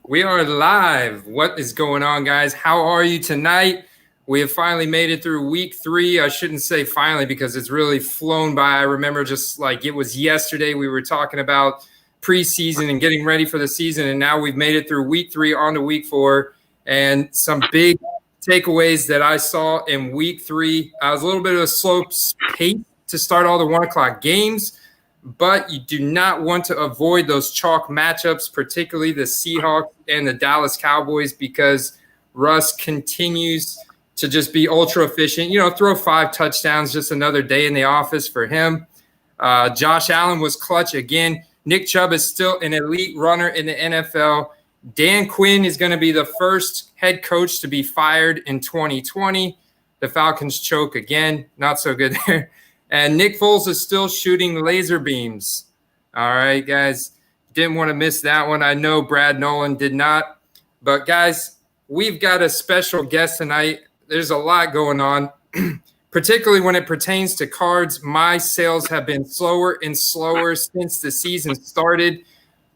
We are live. What is going on, guys? How are you tonight? We have finally made it through week 3. I shouldn't say finally because it's really flown by. I remember just like it was yesterday we were talking about preseason and getting ready for the season, and now we've made it through week 3 on to week 4. And some big takeaways that I saw in week 3. I was a little bit of a slow pace to start all the 1 o'clock games, but you do not want to avoid those chalk matchups, particularly the Seahawks and the Dallas Cowboys, because Russ continues to just be ultra efficient. Throw 5 touchdowns, just another day in the office for him. Josh Allen was clutch again. Nick Chubb is still an elite runner in the NFL. Dan Quinn is going to be the first head coach to be fired in 2020. The Falcons choke again. Not so good there. And Nick Foles is still shooting laser beams. All right, guys. Didn't want to miss that one. I know Brad Nolan did not. But, guys, we've got a special guest tonight. There's a lot going on, particularly when it pertains to cards. My sales have been slower and slower since the season started.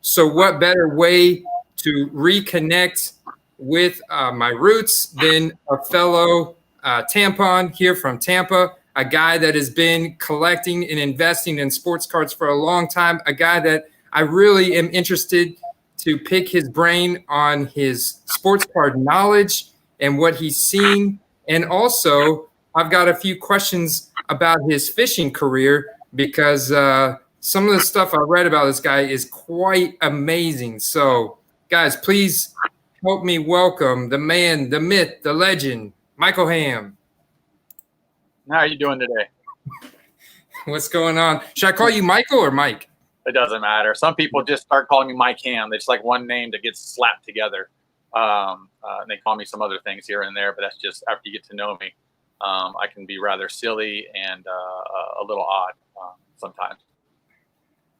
So what better way to reconnect with my roots than a fellow tampon here from Tampa, a guy that has been collecting and investing in sports cards for a long time, a guy that I really am interested to pick his brain on his sports card knowledge and what he's seen. And also, I've got a few questions about his fishing career because some of the stuff I read about this guy is quite amazing. So, guys, please help me welcome the man, the myth, the legend, Michael Hamm. How are you doing today? What's going on? Should I call you Michael or Mike? It doesn't matter. Some people just start calling me Mike Hamm. It's like one name that gets slapped together. They call me some other things here and there, but that's just after you get to know me. I can be rather silly and a little odd sometimes.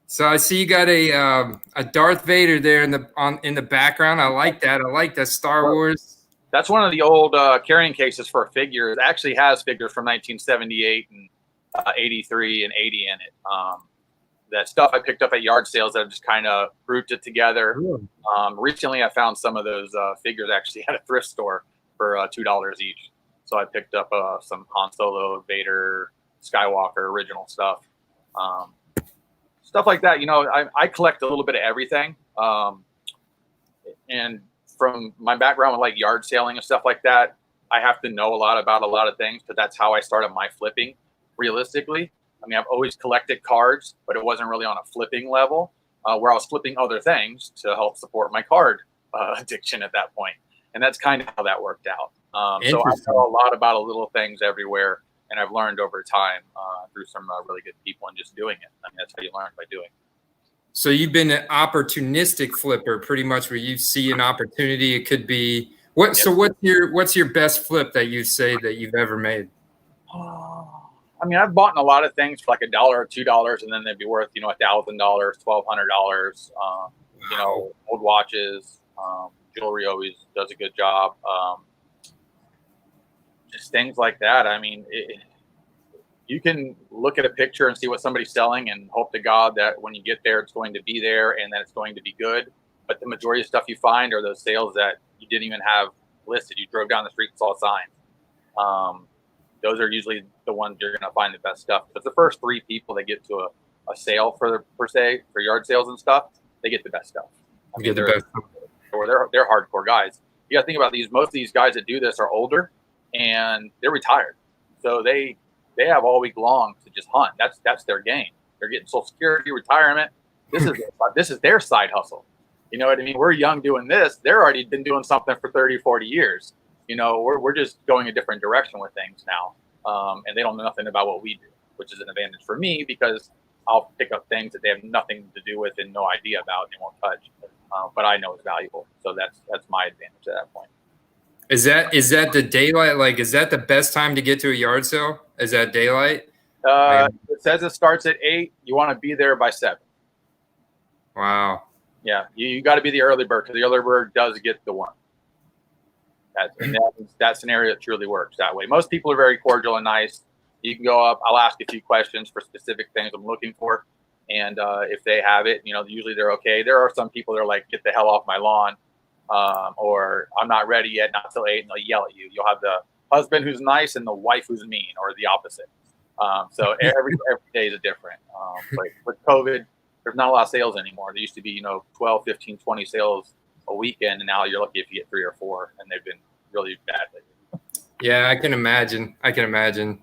So I see you got a Darth Vader there in the background. I like that. I like that Star Wars. That's one of the old carrying cases for a figure. It actually has figures from 1978 and 83 and 80 in it. That stuff I picked up at yard sales that I've just kind of grouped it together. Recently, I found some of those figures actually at a thrift store for $2 each. So I picked up some Han Solo, Vader, Skywalker original stuff. Stuff like that. I collect a little bit of everything. And from my background with like yard selling and stuff like that, I have to know a lot about a lot of things because that's how I started my flipping realistically. I mean, I've always collected cards, but it wasn't really on a flipping level where I was flipping other things to help support my card addiction at that point. And that's kind of how that worked out. So I know a lot about little things everywhere, and I've learned over time through some really good people and just doing it. I mean, that's how you learn, by doing it. So you've been an opportunistic flipper, pretty much, where you see an opportunity. It could be what? So what's your best flip that you say that you've ever made? I mean, I've bought in a lot of things for like $1 or $2, and then they'd be worth $1,000, $1,200. Old watches, jewelry always does a good job. Just things like that. I mean, you can look at a picture and see what somebody's selling and hope to God that when you get there, it's going to be there and that it's going to be good. But the majority of stuff you find are those sales that you didn't even have listed. You drove down the street and saw signs. Those are usually the ones you're going to find the best stuff. But the first 3 people that get to a sale for yard sales and stuff, they get the best stuff. They're hardcore guys. You got to think about these. Most of these guys that do this are older and they're retired. So they have all week long to just hunt. That's their game. They're getting Social Security, retirement. This is their side hustle. You know what I mean? We're young doing this. They're already been doing something for 30, 40 years. We're just going a different direction with things now. And they don't know nothing about what we do, which is an advantage for me because I'll pick up things that they have nothing to do with and no idea about and won't touch. But I know it's valuable. So that's my advantage at that point. Is that the daylight? Like, is that the best time to get to a yard sale? Is that daylight? It says it starts at 8. You want to be there by 7. Wow. Yeah, you got to be the early bird because the early bird does get the one. That scenario truly works that way. Most people are very cordial and nice. You can go up. I'll ask a few questions for specific things I'm looking for. And if they have it, usually they're okay. There are some people that are like, get the hell off my lawn. or I'm not ready yet, not till 8, and they'll yell at you. You'll have the husband who's nice and the wife who's mean, or the opposite. So every day is different. But with COVID, there's not a lot of sales anymore. There used to be, 12, 15, 20 sales a weekend, and now you're lucky if you get 3 or 4, and they've been really bad lately. Yeah, I can imagine.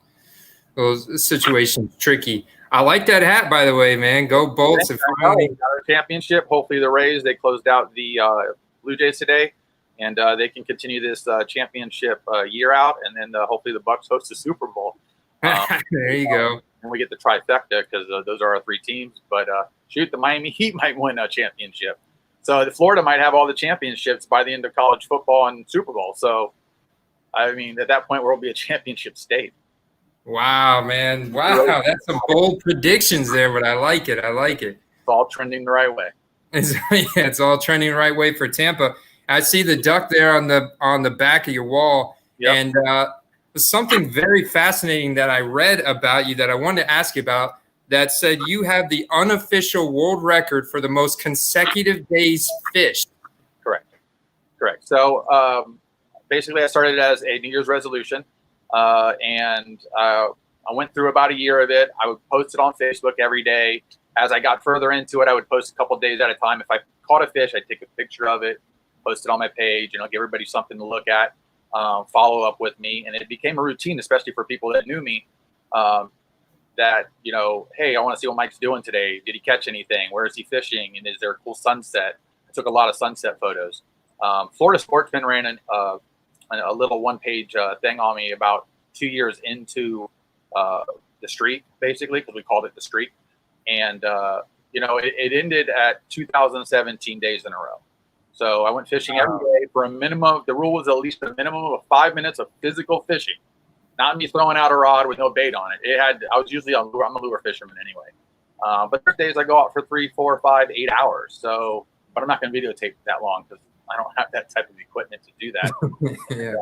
Those situations tricky. I like that hat, by the way, man. Go Bolts! And finally got our championship. Hopefully, the Rays, they closed out the Blue Jays today, and they can continue this championship year out, and then hopefully the Bucks host the Super Bowl. There you go. And we get the trifecta because those are our 3 teams. But shoot, the Miami Heat might win a championship. So the Florida might have all the championships by the end of college football and Super Bowl. So, I mean, at that point, we'll be a championship state. Wow, man. Wow, that's some bold predictions there, but I like it. It's all trending the right way. It's all trending the right way for Tampa. I see the duck there on the back of your wall. Yep. And something very fascinating that I read about you that I wanted to ask you about that said you have the unofficial world record for the most consecutive days fished. Correct. So basically I started as a New Year's resolution. And I went through about a year of it. I would post it on Facebook every day. As I got further into it, I would post a couple of days at a time. If I caught a fish, I'd take a picture of it, post it on my page, give everybody something to look at, follow up with me. And it became a routine, especially for people that knew me, that, hey, I want to see what Mike's doing today. Did he catch anything? Where is he fishing? And is there a cool sunset? I took a lot of sunset photos. Florida Sportsman ran a little one-page thing on me about 2 years into the streak, basically, because we called it the streak. And, it ended at 2017 days in a row. So I went fishing every day for a minimum. The rule was at least a minimum of 5 minutes of physical fishing, not me throwing out a rod with no bait on it. I was usually I'm a lure fisherman anyway. But there's days I go out for 3, 4, 5, 8 hours. So, but I'm not going to videotape that long because I don't have that type of equipment to do that. Yeah.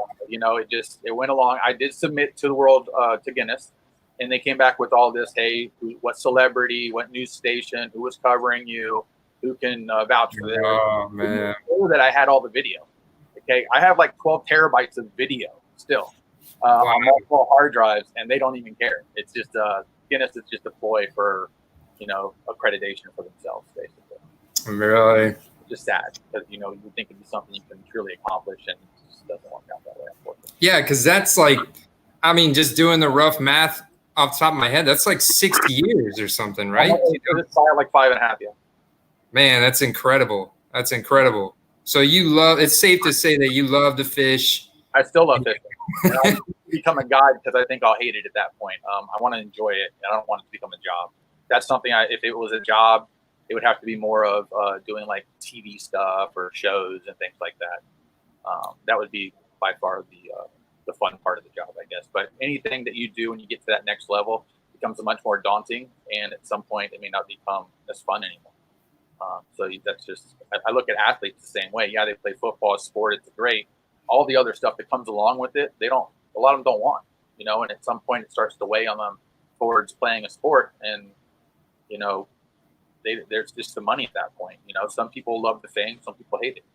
It went along. I did submit to the world, to Guinness, and they came back with all this. Hey, what celebrity, what news station, who was covering you, who can vouch for this? Oh, man. That I had all the video. Okay. I have like 12 terabytes of video still on multiple hard drives, and they don't even care. It's just Guinness is just a ploy for, accreditation for themselves, basically. Really? Just sad because you think it'd be something you can truly accomplish, and it just doesn't work out that way, unfortunately. Yeah, because that's just doing the rough math off the top of my head, that's like 60 years or something, right? It's like 5.5 years. Man, that's incredible. So it's safe to say that you love to fish. I still love fishing. I become a guide because I think I'll hate it at that point. I want to enjoy it, and I don't want it to become a job. That's something if it was a job, it would have to be more of doing like TV stuff or shows and things like that. That would be by far the fun part of the job, I guess. But anything that you do when you get to that next level becomes much more daunting, and at some point it may not become as fun anymore. So that's just, I look at athletes the same way. Yeah, they play football, sport, it's great. All the other stuff that comes along with it, a lot of them don't want, and at some point it starts to weigh on them towards playing a sport, and, there's just the money at that point. Some people love the fame, some people hate it.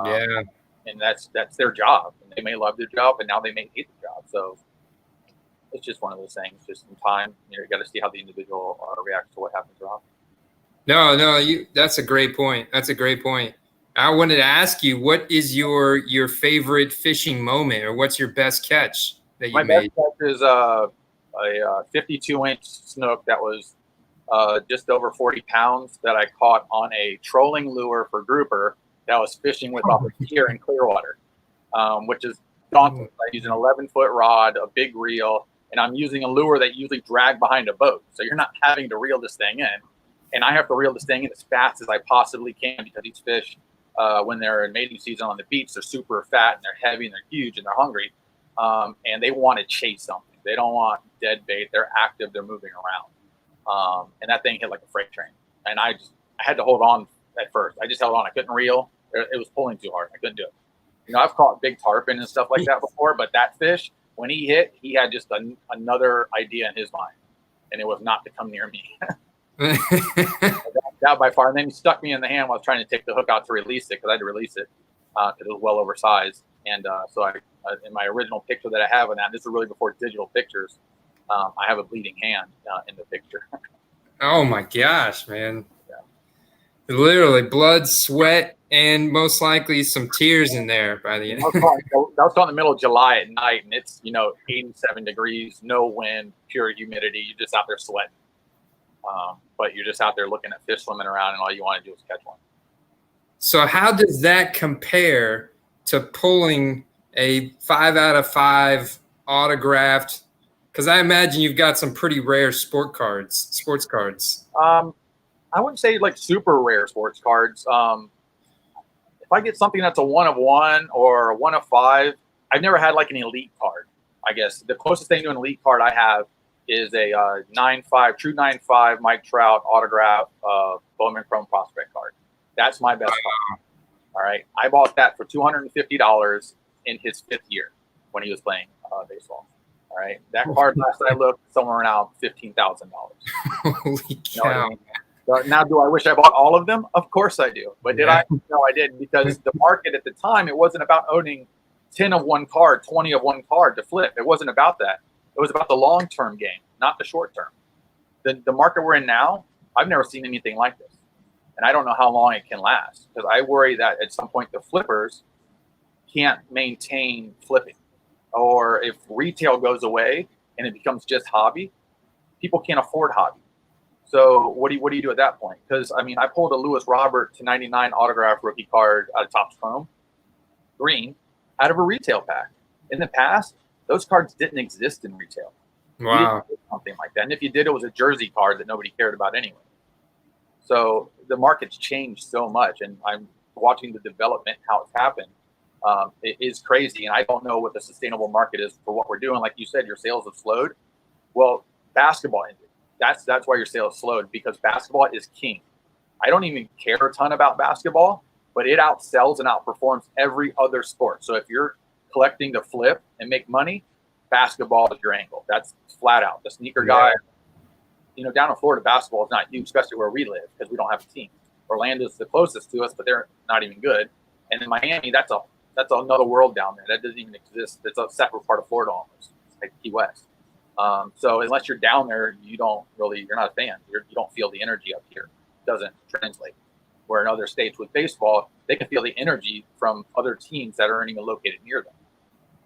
Yeah. And that's their job. And they may love their job, and now they may hate the job. So it's just one of those things. Just in time, you got to see how the individual reacts to what happens around. No, that's a great point. I wanted to ask you, what is your favorite fishing moment, or what's your best catch that you made? My best catch is a 52-inch snook that was just over 40 pounds that I caught on a trolling lure for grouper that was fishing with off a pier in Clearwater, which is daunting. I use an 11-foot rod, a big reel, and I'm using a lure that you usually drag behind a boat. So you're not having to reel this thing in. And I have to reel this thing in as fast as I possibly can because these fish, when they're in mating season on the beach, they're super fat and they're heavy and they're huge and they're hungry. And they want to chase something. They don't want dead bait. They're active. They're moving around. And that thing hit like a freight train. And I had to hold on at first. I just held on. I couldn't reel. It was pulling too hard. I couldn't do it. I've caught big tarpon and stuff like that before, but that fish, when he hit, he had just another idea in his mind, and it was not to come near me. That by far. And then he stuck me in the hand while I was trying to take the hook out to release it because I had to release it. because it was well oversized. And so I in my original picture that I have on that, this is really before digital pictures. I have a bleeding hand in the picture. Oh my gosh, man! Yeah. Literally blood, sweat, and most likely some tears in there by the end. That was caught in the middle of July at night, and it's 87 degrees, no wind, pure humidity. You're just out there sweating, but you're just out there looking at fish swimming around, and all you want to do is catch one. So how does that compare to pulling a 5 out of 5 autographed? Because I imagine you've got some pretty rare sports cards. I wouldn't say like super rare sports cards. If I get something that's a 1 of 1 or a 1 of 5, I've never had like an elite card. I guess the closest thing to an elite card I have is a 9.5 true 9.5 Mike Trout autograph Bowman Chrome prospect card. That's my best card. All right, I bought that for $250 in his 5th year when he was playing baseball. All right, that card last I looked somewhere around $15,000. Holy cow! Now, do I wish I bought all of them? Of course I do. But did I? No, I didn't, because the market at the time, it wasn't about owning 10 of one card, 20 of one card to flip. It wasn't about that. It was about the long-term game, not the short-term. The market we're in now, I've never seen anything like this. And I don't know how long it can last, because I worry that at some point the flippers can't maintain flipping. Or if retail goes away and it becomes just hobby, people can't afford hobby. So what do you do at that point? Because I mean, I pulled a Lewis Robert /99 autograph rookie card out of Topps Chrome, green, out of a retail pack. In the past, those cards didn't exist in retail. Wow. Something like that. And if you did, it was a jersey card that nobody cared about anyway. So the market's changed so much, and I'm watching the development, how it's happened. It is crazy, and I don't know what the sustainable market is for what we're doing. Like you said, your sales have slowed. Well, basketball ended. That's why your sales slowed, because basketball is king. I don't even care a ton about basketball, but it outsells and outperforms every other sport. So if you're collecting to flip and make money, basketball is your angle. That's flat out. The sneaker guy, down in Florida, basketball is not huge, especially where we live, because we don't have a team. Orlando's the closest to us, but they're not even good. And in Miami, that's another world down there. That doesn't even exist. It's a separate part of Florida almost. It's like Key West. So unless you're down there, you're not a fan. You don't feel the energy up here. It doesn't translate. Where in other states with baseball, they can feel the energy from other teams that aren't even located near them,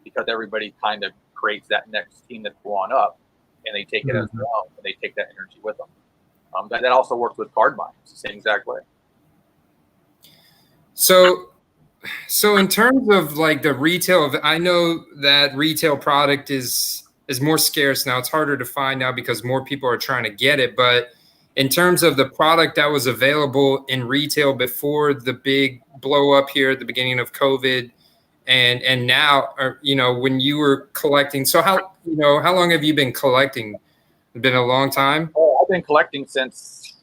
because everybody kind of creates that next team that's going up, and they take it as their own, and they take that energy with them. That also works with card buying. It's the same exact way. So in terms of like the retail, I know that retail product is more scarce now. It's harder to find now because more people are trying to get it. But in terms of the product that was available in retail before the big blow up here at the beginning of COVID, and now, when you were collecting, so how long have you been collecting? It's been a long time. Oh, I've been collecting since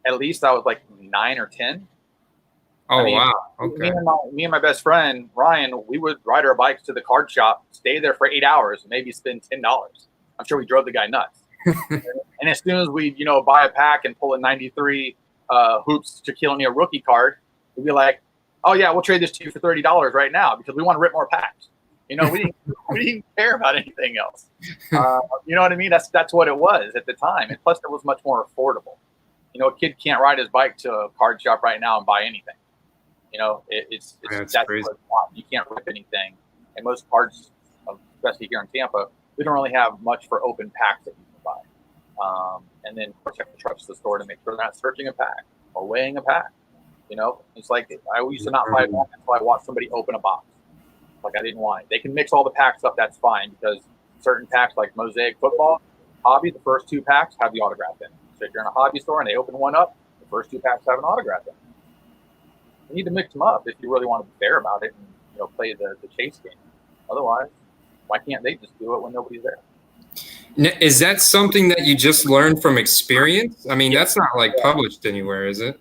at least I was like 9 or 10. Oh, wow. Okay. Me and my best friend, Ryan, we would ride our bikes to the card shop, stay there for 8 hours, and maybe spend $10. I'm sure we drove the guy nuts. And as soon as we, buy a pack and pull a 93 Hoops Shaquille O'Neal rookie card, we'd be like, oh, yeah, we'll trade this to you for $30 right now, because we want to rip more packs. We didn't care about anything else. You know what I mean? That's what it was at the time. And plus, it was much more affordable. A kid can't ride his bike to a card shop right now and buy anything. That's crazy. You can't rip anything. And most cards, especially here in Tampa, we don't really have much for open packs that you can buy. And then check the trucks to the store to make sure they're not searching a pack or weighing a pack. It's like I used to not buy one until I watched somebody open a box. Like I didn't want it. They can mix all the packs up, that's fine, because certain packs like Mosaic Football, Hobby, the first 2 packs have the autograph in. So if you're in a hobby store and they open one up, the first 2 packs have an autograph in. You need to mix them up if you really want to be fair about it and play the chase game. Otherwise, why can't they just do it when nobody's there? Is that something that you just learned from experience? I mean, that's not like published anywhere, is it?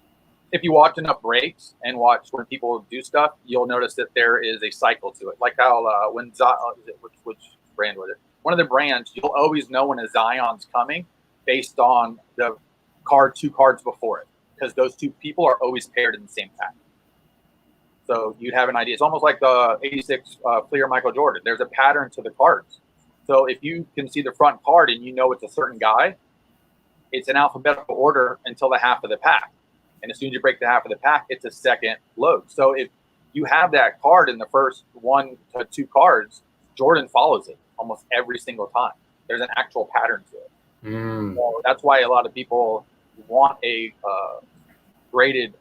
If you watch enough breaks and watch when people do stuff, you'll notice that there is a cycle to it. Like how which brand was it? One of the brands, you'll always know when a Zion's coming based on the 2 cards before it, because those 2 people are always paired in the same pack. So you'd have an idea. It's almost like the 86 Fleer Michael Jordan. There's a pattern to the cards. So if you can see the front card and you know it's a certain guy, it's an alphabetical order until the half of the pack. And as soon as you break the half of the pack, it's a second load. So if you have that card in the first 1 to 2 cards, Jordan follows it almost every single time. There's an actual pattern to it. So that's why a lot of people want a graded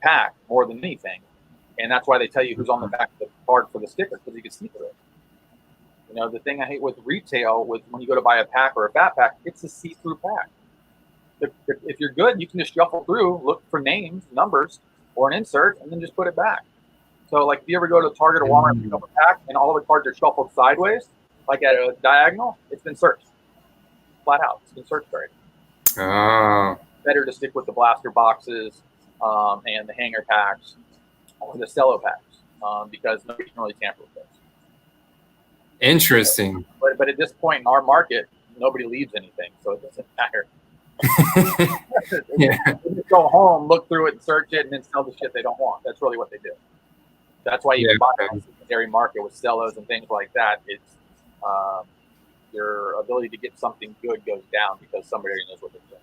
pack more than anything. And that's why they tell you who's on the back of the card for the sticker, because you can see through it. You know, the thing I hate with retail, with when you go to buy a pack or a fat pack, it's a see-through pack. If you're good, you can just shuffle through, look for names, numbers, or an insert, and then just put it back. So, like, if you ever go to Target or Walmart and pick up a pack, and all the cards are shuffled sideways, like at a diagonal, it's been searched. Flat out, it's been searched already. Oh. Better to stick with the blaster boxes and the hanger packs or the cello packs because nobody can really tamper with those. Interesting. But at this point in our market, nobody leaves anything, so it doesn't matter. Yeah. They just go home, look through it, and search it, and then sell the shit they don't want. That's really what they do. That's why you can buy a secondary market with cellos and things like that. It's your ability to get something good goes down because somebody already knows what they're doing.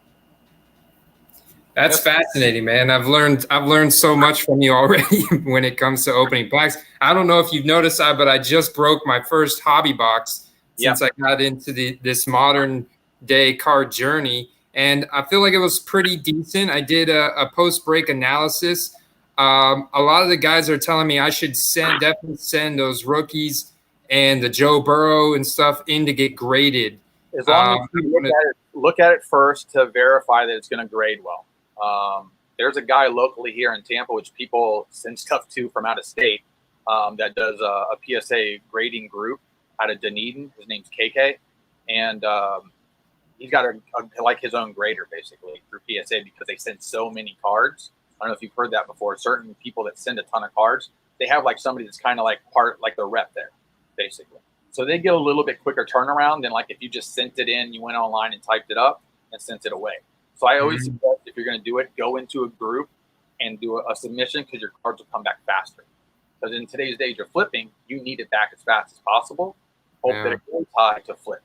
That's fascinating, man. I've learned so much from you already when it comes to opening packs. I don't know if you've noticed that, but I just broke my first hobby box since I got into this modern day card journey, and I feel like it was pretty decent. I did a post-break analysis. A lot of the guys are telling me I should definitely send those rookies and the Joe Burrow and stuff in to get graded. As long as you look at it first to verify that it's going to grade well. There's a guy locally here in Tampa, which people send stuff to from out of state, that does a PSA grading group out of Dunedin. His name's KK, and he's got like his own grader basically through PSA because they send so many cards. I don't know if you've heard that before. Certain people that send a ton of cards, they have like somebody that's kind of like part like the rep there, basically. So they get a little bit quicker turnaround than like if you just sent it in, you went online and typed it up and sent it away. So I always suggest if you're going to do it, go into a group and do a submission because your cards will come back faster. Because in today's day, you're flipping, you need it back as fast as possible. Hope that it goes high to flip.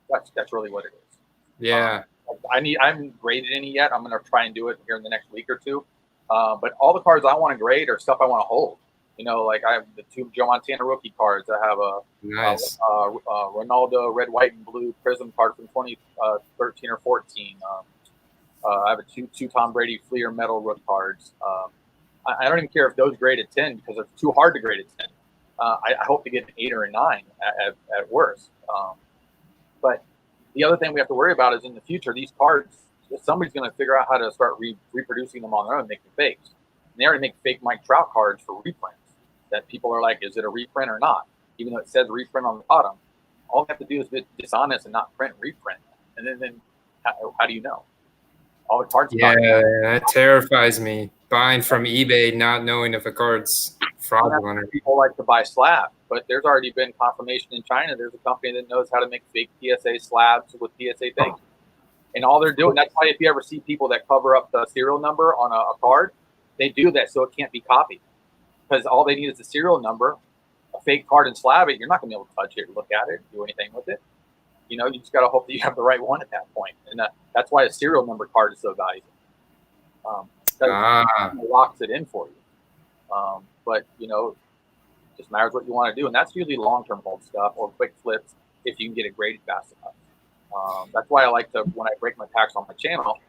That's really what it is. Yeah. I haven't graded any yet. I'm going to try and do it here in the next week or two. But all the cards I want to grade are stuff I want to hold. You know, like I have the 2 Joe Montana rookie cards. I have a Ronaldo red, white, and blue prism card from 2013 or 14. I have a two Tom Brady Fleer metal rook cards. I don't even care if those grade at 10 because they're too hard to grade at 10. I hope to get an 8 or a 9 at worst. But the other thing we have to worry about is in the future, these cards, somebody's going to figure out how to start reproducing them on their own, making fakes. And they already make fake Mike Trout cards for reprints that people are like, is it a reprint or not? Even though it says reprint on the bottom, all they have to do is be dishonest and not print reprint. And then how do you know? All the cards. Yeah, that terrifies me. Buying from eBay, not knowing if a card's fraudulent. People like to buy slab, but there's already been confirmation in China. There's a company that knows how to make fake PSA slabs with PSA things. And all they're doing, that's why if you ever see people that cover up the serial number on a card, they do that so it can't be copied. Because all they need is the serial number, a fake card, and slab it. You're not going to be able to touch it, look at it, do anything with it. You know, you just got to hope that you have the right one at that point. And that's why a serial number card is so valuable. It locks it in for you. But, you know, it just matters what you want to do. And that's usually long-term hold stuff or quick flips if you can get it graded fast enough. That's why I like to, when I break my packs on my channel,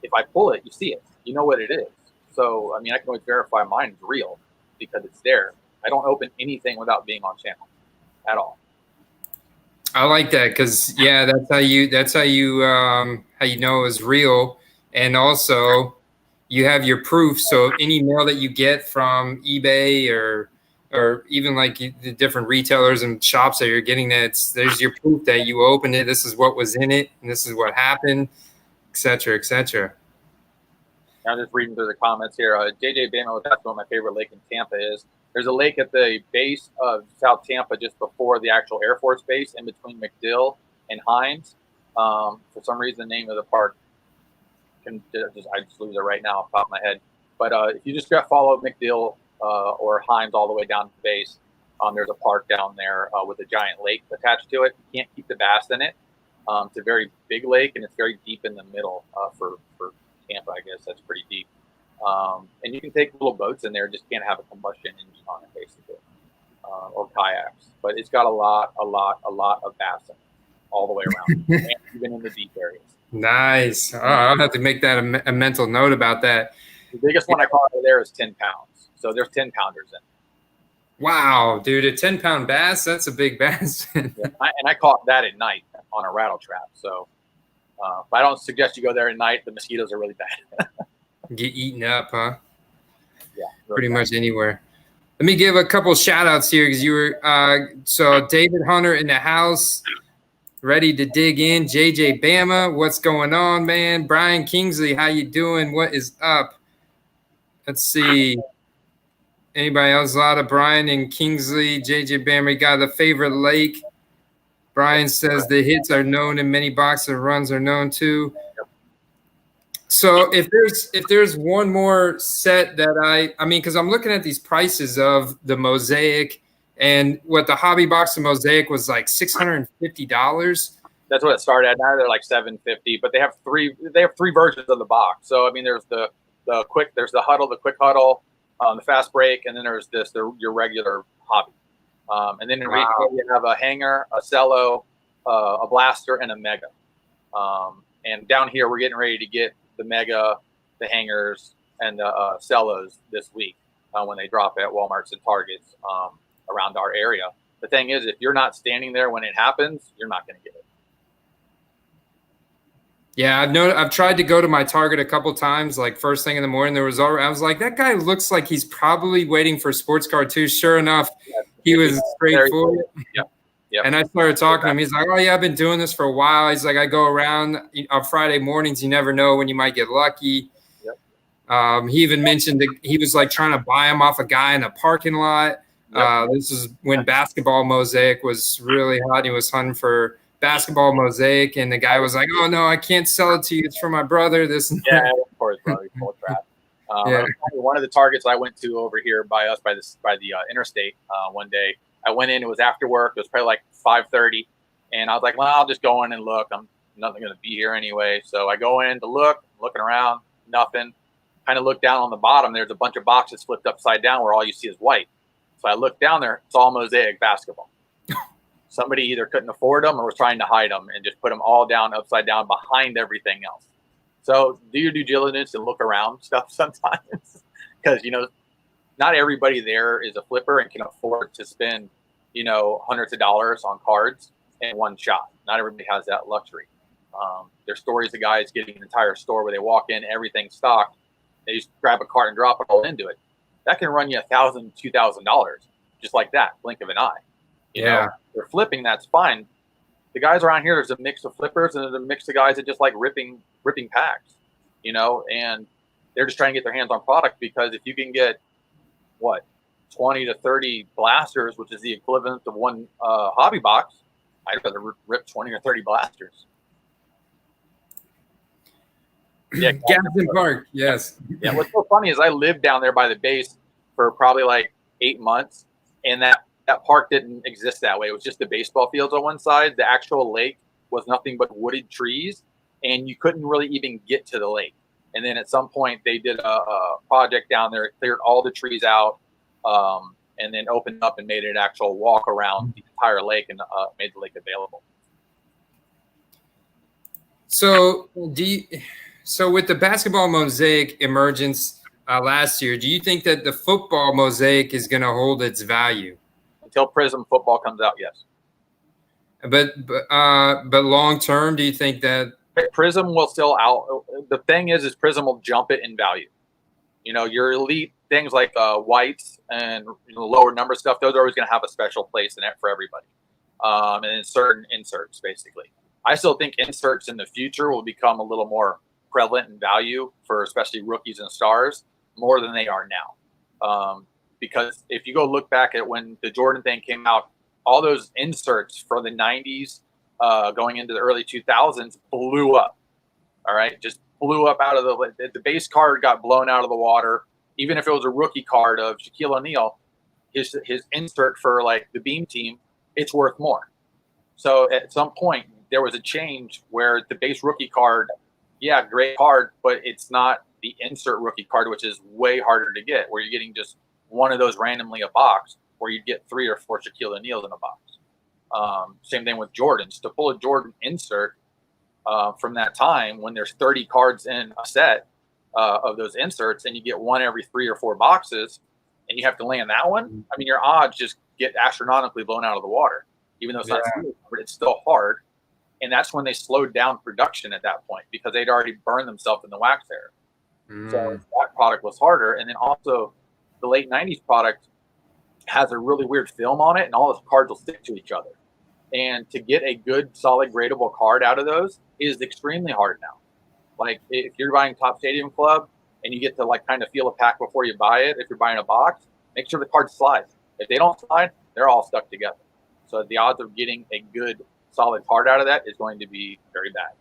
if I pull it, you see it. You know what it is. So, I mean, I can always verify mine is real because it's there. I don't open anything without being on channel at all. I like that because that's how you know it's real, and also you have your proof. So any mail that you get from eBay or even like the different retailers and shops that you're getting, there's your proof that you opened it. This is what was in it, and this is what happened, etc., etc. I'm just reading through the comments here. JJ Bama was asking what my favorite lake in Tampa is. There's a lake at the base of South Tampa just before the actual Air Force Base in between MacDill and Hines. For some reason, the name of the park, I just lose it right now off the top of my head. But if you just follow McDill or Himes all the way down to the base, there's a park down there with a giant lake attached to it. You can't keep the bass in it. It's a very big lake, and it's very deep in the middle for Tampa, I guess. That's pretty deep. And you can take little boats in there, just can't have a combustion engine on it, basically, or kayaks. But it's got a lot of bass in it all the way around, and even in the deep areas. Nice. Oh, I'll have to make that a mental note about that. The biggest one I caught over there is 10 pounds. So there's 10 pounders in it. Wow, dude, a 10-pound bass, that's a big bass. Yeah, and I caught that at night on a rattle trap. So but I don't suggest you go there at night. The mosquitoes are really bad. Get eaten up, huh? Yeah. Really pretty much anywhere. Let me give a couple shout outs here because you were so David Hunter in the house, ready to dig in. JJ Bama, what's going on, man? Brian Kingsley, how you doing? What is up? Let's see. Anybody else? A lot of Brian and Kingsley. JJ Bama got the favorite lake. Brian says the hits are known and many boxer runs are known too. So if there's one more set that I mean, because I'm looking at these prices of the Mosaic, and what the Hobby Boxer Mosaic was like $650. That's what it started at. Now they're like $750, but they have three versions of the box. So I mean, there's the quick huddle, the fast break, and then there's your regular Hobby. And then in retail you have a hanger, a cello, a blaster, and a mega. And down here we're getting ready to get the mega, the hangers, and the cellos this week when they drop at Walmarts and Targets around our area. The thing is, if you're not standing there when it happens, you're not going to get it. Yeah, I've tried to go to my Target a couple times, like first thing in the morning. I was like, that guy looks like he's probably waiting for Sports Card 2. Sure enough, he was straightforward. Yep. Yep. And I started talking to him. He's like, oh, yeah, I've been doing this for a while. He's like, I go around on Friday mornings. You never know when you might get lucky. Yep. He even mentioned that he was like trying to buy him off a guy in a parking lot. Yep. This is when Basketball Mosaic was really hot. He was hunting for Basketball Mosaic, and the guy was like, oh, no, I can't sell it to you. It's for my brother. This and that. Yeah, of course, brother. Full trap. One of the Targets I went to over here by the interstate one day, I went in. It was after work. It was probably like 5:30, and I was like, "Well, I'll just go in and look. I'm nothing going to be here anyway." So I go in to look, looking around, nothing. Kind of look down on the bottom. There's a bunch of boxes flipped upside down where all you see is white. So I look down there. It's all Mosaic basketball. Somebody either couldn't afford them or was trying to hide them and just put them all down upside down behind everything else. So do your due diligence and look around stuff sometimes, because not everybody there is a flipper and can afford to spend, hundreds of dollars on cards in one shot. Not everybody has that luxury. There's stories of guys getting an entire store where they walk in, everything's stocked. They just grab a cart and drop it all into it. That can run you $1,000, $2,000, just like that, blink of an eye. You know, they're flipping, that's fine. The guys around here, there's a mix of flippers and there's a mix of guys that just like ripping packs, and they're just trying to get their hands on product, because if you can get 20 to 30 blasters, which is the equivalent of one hobby box, I'd rather rip 20 or 30 blasters. Yeah, Gadsden Park, yes. Yeah, what's so funny is I lived down there by the base for probably like 8 months, and that park didn't exist that way. It was just the baseball fields on one side. The actual lake was nothing but wooded trees, and you couldn't really even get to the lake. And then at some point they did a project down there, cleared all the trees out, and then opened up and made an actual walk around the entire lake and made the lake available. So with the Basketball Mosaic emergence last year, do you think that the football Mosaic is going to hold its value? Until Prism football comes out, yes. But long term, do you think that Prism will still out? The thing is Prism will jump it in value. Your elite things like whites and lower number stuff, those are always going to have a special place in it for everybody. And then certain inserts, basically. I still think inserts in the future will become a little more prevalent in value for especially rookies and stars, more than they are now. Because if you go look back at when the Jordan thing came out, all those inserts from the 90s going into the early 2000s blew up. All right, just blew up out of the base card got blown out of the water. even if it was a rookie card of Shaquille O'Neal, his insert for like the Beam team, it's worth more. So at some point there was a change where the base rookie card, yeah, great card, but it's not the insert rookie card, which is way harder to get, where you're getting just one of those randomly a box, where you get 3 or 4 Shaquille O'Neals in a box. Same thing with Jordans. To pull a Jordan insert from that time, when there's 30 cards in a set of those inserts, and you get one every 3 or 4 boxes, and you have to land that one, I mean, your odds just get astronomically blown out of the water. Even though it's not sealed, but it's still hard. And that's when they slowed down production at that point, because they'd already burned themselves in the wax era. So that product was harder. And then also the late 90s product has a really weird film on it, and all those cards will stick to each other. And to get a good, solid, gradable card out of those is extremely hard now. Like if you're buying Top Stadium Club and you get to like kind of feel a pack before you buy it, if you're buying a box, make sure the cards slide. If they don't slide, they're all stuck together. So the odds of getting a good, solid card out of that is going to be very bad.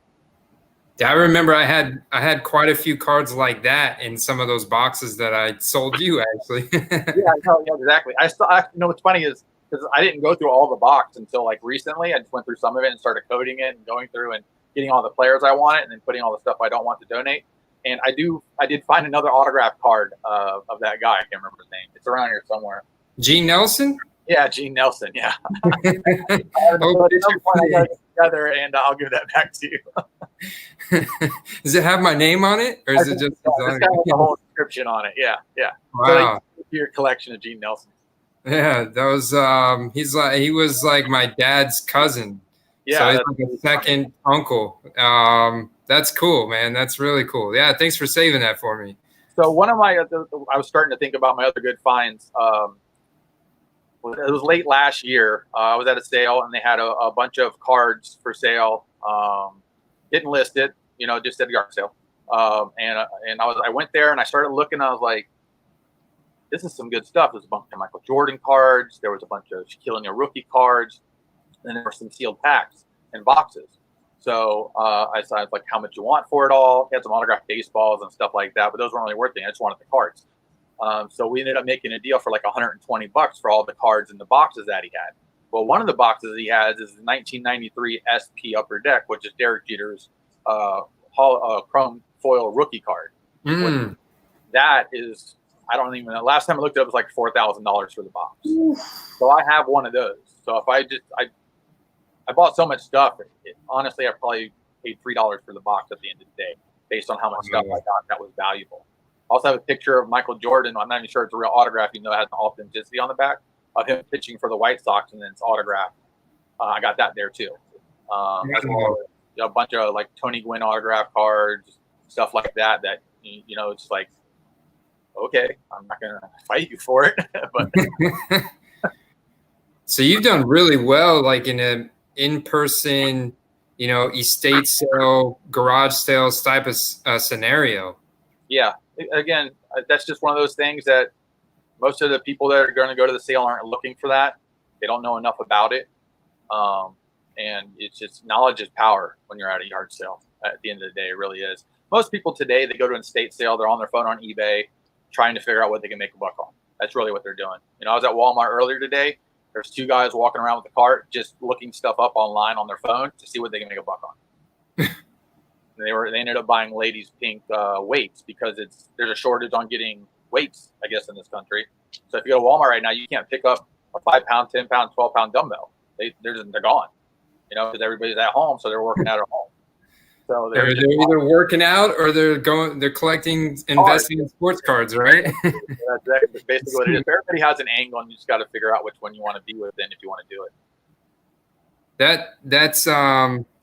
Yeah, I remember I had quite a few cards like that in some of those boxes that I sold you, actually. Yeah, exactly. You know, what's funny is because I didn't go through all the box until like recently. I just went through some of it and started coding it and going through and getting all the players I wanted, and then putting all the stuff I don't want to donate. And I did find another autograph card of that guy. I can't remember his name. It's around here somewhere. Gene Nelson? Yeah, Gene Nelson. Yeah. I got it together, and I'll give that back to you. Does it have my name on it, or is it just? It's got a whole description on it. Yeah, yeah. Wow. So your collection of Gene Nelson. Yeah, that was he was like my dad's cousin. Yeah, so he's like a second uncle. That's cool, man. That's really cool. Yeah, thanks for saving that for me. So one of my, I was starting to think about my other good finds. It was late last year. I was at a sale, and they had a bunch of cards for sale. Didn't list it, you know, just at a yard sale. And I went there and I started looking. I was like, this is some good stuff. There's a bunch of Michael Jordan cards. There was a bunch of Shaquille O'Neal rookie cards. And there were some sealed packs and boxes. So I was like, how much you want for it all? He had some autographed baseballs and stuff like that, but those weren't really worth it. I just wanted the cards. So we ended up making a deal for like $120 for all the cards in the boxes that he had. Well, one of the boxes he has is the 1993 SP Upper Deck, which is Derek Jeter's chrome foil rookie card. That is, I don't even know. Last time I looked at it, was like $4,000 for the box. So I have one of those. So if I bought so much stuff, honestly, I probably paid $3 for the box at the end of the day, based on how much stuff I got that was valuable. I also have a picture of Michael Jordan. I'm not even sure it's a real autograph, even though it has an authenticity on the back, of him pitching for the White Sox, and then it's autographed. I got that there too. As well as, you know, a bunch of like Tony Gwynn autograph cards, stuff like that. That, you know, it's like, okay, I'm not gonna fight you for it, but. So you've done really well, like in an in-person, you know, estate sale, garage sales type of scenario. Yeah. Again, that's just one of those things that most of the people that are going to go to the sale aren't looking for that. They don't know enough about it. And it's just, knowledge is power when you're at a yard sale. At the end of the day, it really is. Most people today, they go to an estate sale, they're on their phone on eBay trying to figure out what they can make a buck on. That's really what they're doing. You know, I was at Walmart earlier today. There's 2 guys walking around with a cart, just looking stuff up online on their phone to see what they can make a buck on. They ended up buying ladies' pink weights, because there's a shortage on getting weights, I guess, in this country. So if you go to Walmart right now, you can't pick up a 5-pound, 10-pound, 12-pound dumbbell. They're gone, you know, because everybody's at home, so they're working out at home. So they're either working out or they're collecting, investing in sports cards, right? That's basically what it is. Everybody has an angle, and you just got to figure out which one you want to be within if you want to do it.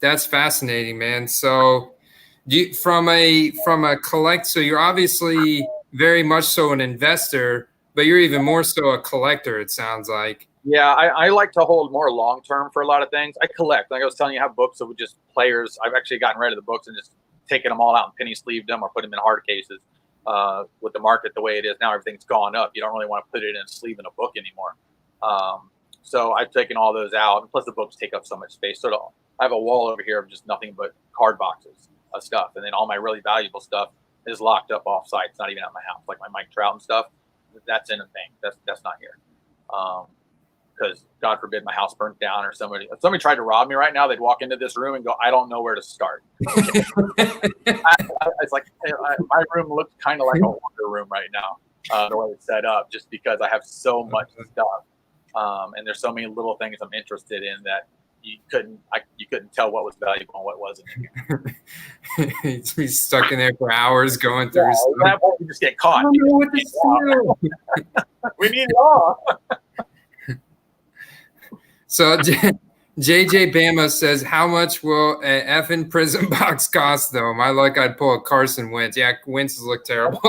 That's fascinating, man. So from a so you're obviously very much so an investor, but you're even more so a collector, it sounds like. Yeah, I like to hold more long term for a lot of things. I collect. Like I was telling you, I have books of just players. I've actually gotten rid of the books and just taken them all out and penny sleeved them or put them in hard cases. With the market the way it is now, everything's gone up. You don't really want to put it in a sleeve in a book anymore. So I've taken all those out. And plus, the books take up so much space. So I have a wall over here of just nothing but card boxes of stuff. And then all my really valuable stuff is locked up off site. It's not even at my house. Like my Mike Trout and stuff, that's in a thing. That's not here. Because God forbid my house burnt down or somebody tried to rob me right now, they'd walk into this room and go, I don't know where to start. It's like my room looks kind of like a wonder room right now, the way it's set up, just because I have so much stuff. And there's so many little things I'm interested in that you couldn't tell what was valuable and what wasn't. You'd be stuck in there for hours going through stuff. That point, you just get caught. I don't know what to steal. We need it all. So JJ Bama says, how much will an effing Prism box cost, though? My luck, I'd pull a Carson Wentz. Yeah, Wentz look terrible.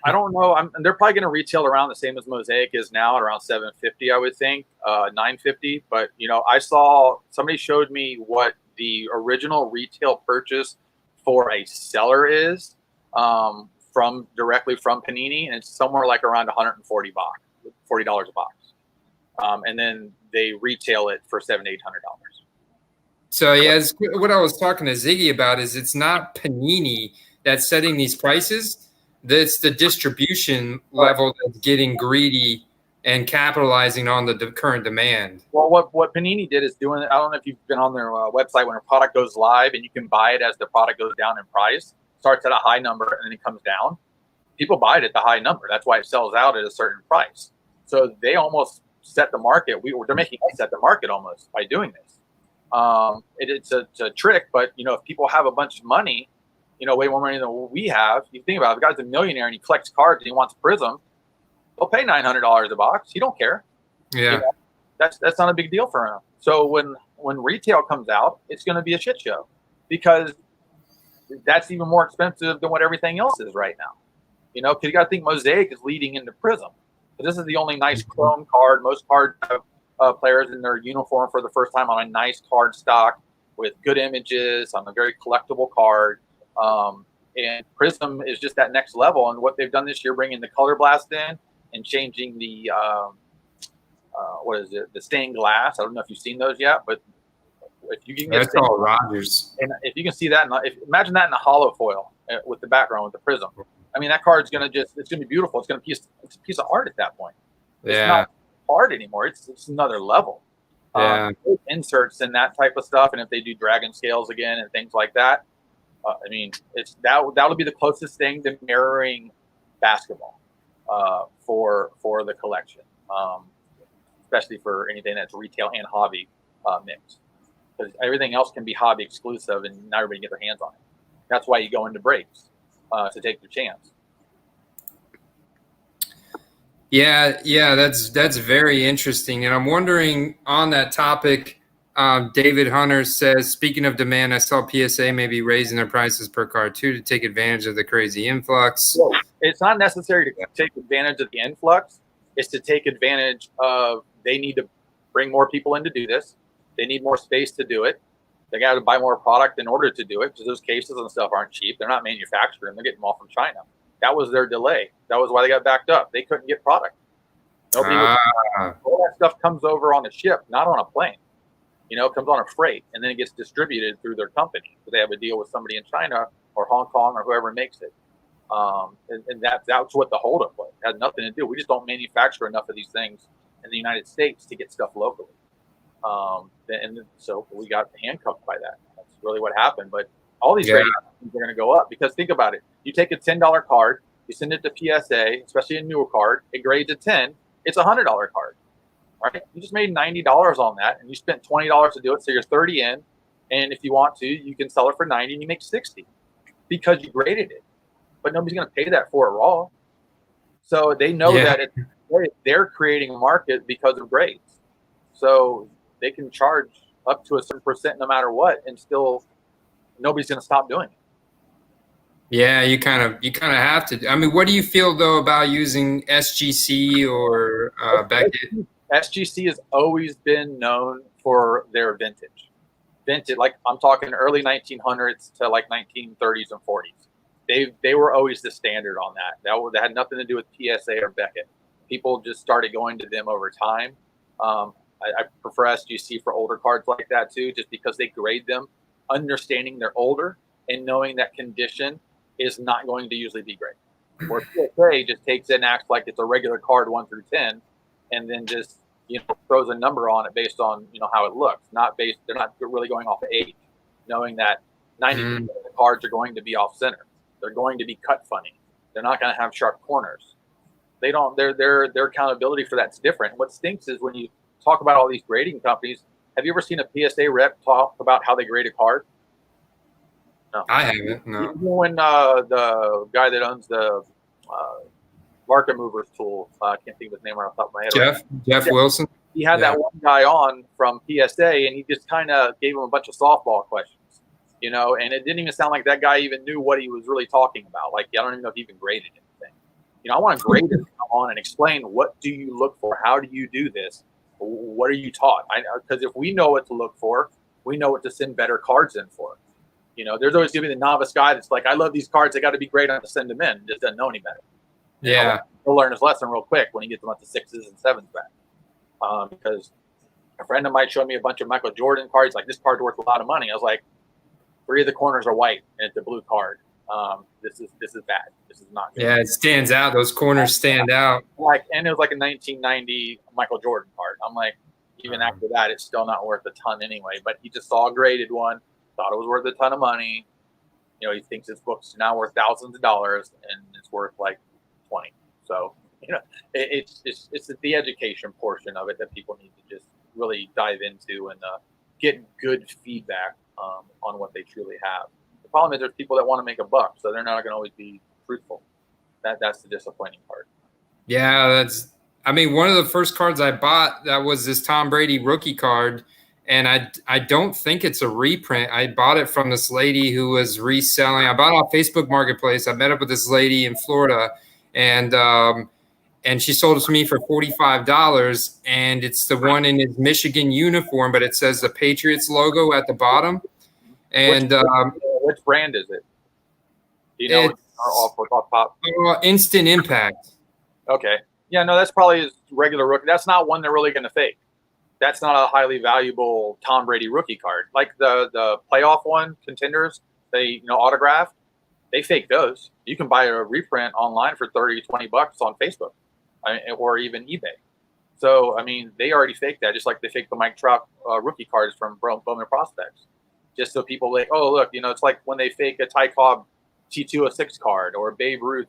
I don't know. They're probably going to retail around the same as Mosaic is now, at around $750, I would think, $950. But I saw somebody showed me what the original retail purchase for a seller is directly from Panini, and it's somewhere like around $140 a box. And then they retail it for $700-800. So yeah, what I was talking to Ziggy about is it's not Panini that's setting these prices. That's the distribution level that's getting greedy and capitalizing on the current demand. Well, what Panini did is doing. I don't know if you've been on their website when a product goes live and you can buy it as the product goes down in price. Starts at a high number and then it comes down. People buy it at the high number. That's why it sells out at a certain price. So they almost set the market. They're making us set the market almost by doing this. It's a trick, but if people have a bunch of money, way more money than we have. You think about it, the guy's a millionaire and he collects cards and he wants a Prism. He'll pay $900 a box. He don't care. Yeah, that's not a big deal for him. So when retail comes out, it's going to be a shit show because that's even more expensive than what everything else is right now. Because you got to think Mosaic is leading into Prism. But this is the only nice chrome card. Most cards have players in their uniform for the first time on a nice card stock with good images on a very collectible card. And Prism is just that next level. And what they've done this year, bringing the color blast in and changing the the stained glass. I don't know if you've seen those yet, but if you can get all Rogers, and if you can see that, imagine that in a hollow foil with the background with the Prism. I mean, that card's it's going to be beautiful. It's a piece of art at that point. It's not art anymore. It's another level. Yeah. Inserts and that type of stuff, and if they do dragon scales again and things like that. I mean, that'll be the closest thing to mirroring basketball for the collection, especially for anything that's retail and hobby mixed. Because everything else can be hobby exclusive, and not everybody can get their hands on it. That's why you go into breaks to take your chance. Yeah, that's very interesting, and I'm wondering on that topic. David Hunter says, speaking of demand, I saw PSA maybe raising their prices per card too to take advantage of the crazy influx. Well, it's not necessary to take advantage of the influx. It's to take advantage of they need to bring more people in to do this. They need more space to do it. They got to buy more product in order to do it because those cases and stuff aren't cheap. They're not manufacturing. They're getting them all from China. That was their delay. That was why they got backed up. They couldn't get product. All that stuff comes over on a ship, not on a plane. It comes on a freight, and then it gets distributed through their company. So they have a deal with somebody in China or Hong Kong or whoever makes it. And that's what the holdup was. It had nothing to do. We just don't manufacture enough of these things in the United States to get stuff locally. And so we got handcuffed by that. That's really what happened. But all these ratings are going to go up because think about it. You take a $10 card, you send it to PSA, especially a newer card, it grades a 10. It's a $100 card. Right? You just made $90 on that, and you spent $20 to do it, so you're 30 in. And if you want to, you can sell it for 90, and you make 60 because you graded it. But nobody's going to pay that for it raw. So they know that they're creating a market because of grades. So they can charge up to a certain percent no matter what, and still nobody's going to stop doing it. Yeah, you kind of have to. I mean, what do you feel though about using SGC or Beckett? SGC has always been known for their vintage, like I'm talking early 1900s to like 1930s and 40s. They were always the standard on that. That had nothing to do with PSA or Beckett. People just started going to them over time. I prefer SGC for older cards like that too, just because they grade them, understanding they're older and knowing that condition is not going to usually be great. Or PSA just takes it and acts like it's a regular card 1 through 10, and then just throws a number on it based on how it looks. They're not really going off age, knowing that 90% of the cards are going to be off center. They're going to be cut funny. They're not going to have sharp corners. They don't. Their accountability for that's different. What stinks is when you talk about all these grading companies. Have you ever seen a PSA rep talk about how they grade a card? No, I haven't. No. Even when the guy that owns the market movers tool, I can't think of his name right off the top of my head. Jeff Wilson. He had that one guy on from PSA, and he just kind of gave him a bunch of softball questions, and it didn't even sound like that guy even knew what he was really talking about. Like, I don't even know if he even graded anything. I want a grader to come on and explain, what do you look for? How do you do this? What are you taught? Because if we know what to look for, we know what to send better cards in for. There's always going to be the novice guy that's like, I love these cards. They got to be great on to send them in. Just doesn't know any better. Yeah. He'll learn his lesson real quick when he gets them up to 6s and 7s back. Because a friend of mine showed me a bunch of Michael Jordan cards. Like, this card's worth a lot of money. I was like, 3 of the corners are white and it's a blue card. This is bad. This is not good. Yeah, it stands out. Those corners stand out. And it was like a 1990 Michael Jordan card. I'm like, even after that, it's still not worth a ton anyway. But he just saw a graded one, thought it was worth a ton of money. He thinks his book's now worth thousands of dollars, and it's worth like 20. So, it's the education portion of it that people need to just really dive into and get good feedback on what they truly have. The problem is there's people that want to make a buck, so they're not going to always be truthful. That's the disappointing part. Yeah, one of the first cards I bought, that was this Tom Brady rookie card, and I don't think it's a reprint. I bought it from this lady who was reselling. I bought it off Facebook Marketplace. I met up with this lady in Florida, and she sold it to me for $45, and it's the one in his Michigan uniform, but it says the Patriots logo at the bottom. And which brand is it? Do you know? Off top? Instant Impact. Okay. Yeah, no, that's probably his regular rookie. That's not one they're really going to fake. That's not a highly valuable Tom Brady rookie card. Like the playoff one, contenders, they autographed. They fake those. You can buy a reprint online for $30, $20 on Facebook, or even eBay. So, they already faked that, just like they faked the Mike Trout rookie cards from Bowman Prospects. Just so people like, oh, look, it's like when they fake a Ty Cobb T206 card or a Babe Ruth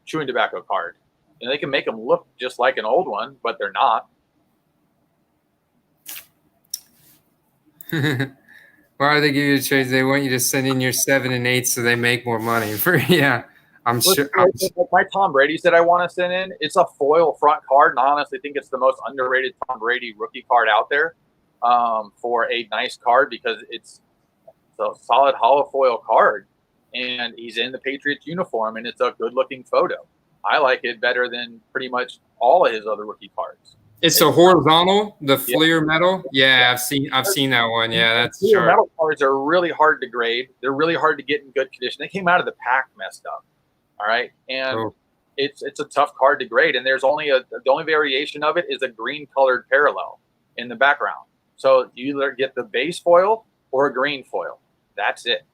chewing tobacco card. They can make them look just like an old one, but they're not. Why do they give you a choice? They want you to send in your 7 and 8 so they make more money. I'm sure. My Tom Brady said I want to send in. It's a foil front card, and I honestly think it's the most underrated Tom Brady rookie card out there for a nice card, because it's a solid hollow foil card, and he's in the Patriots uniform, and it's a good-looking photo. I like it better than pretty much all of his other rookie cards. It's a horizontal, the Fleer metal. Yeah, I've seen that one. Yeah, that's Fleer metal cards are really hard to grade. They're really hard to get in good condition. They came out of the pack messed up. All right, and it's a tough card to grade. And there's the only variation of it is a green colored parallel in the background. So you either get the base foil or a green foil. That's it.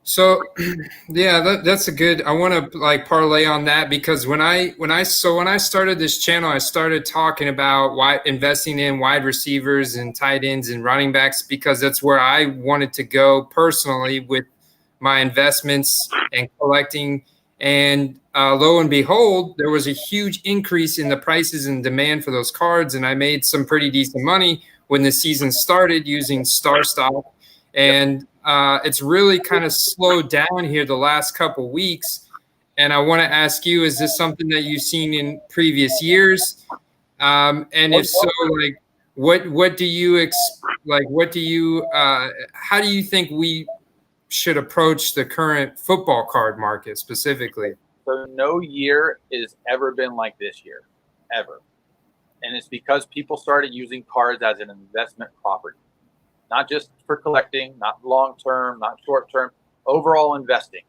So, yeah, that's a good. I want to parlay on that, because when I started this channel, I started talking about investing in wide receivers and tight ends and running backs, because that's where I wanted to go personally with my investments and collecting. And lo and behold, there was a huge increase in the prices and demand for those cards, and I made some pretty decent money when the season started using Starstock. And it's really kind of slowed down here the last couple weeks. And I want to ask you, is this something that you've seen in previous years? And if so, how do you think we should approach the current football card market specifically? So no year has ever been like this year, ever. And it's because people started using cards as an investment property. Not just for collecting, not long-term, not short-term, overall investing.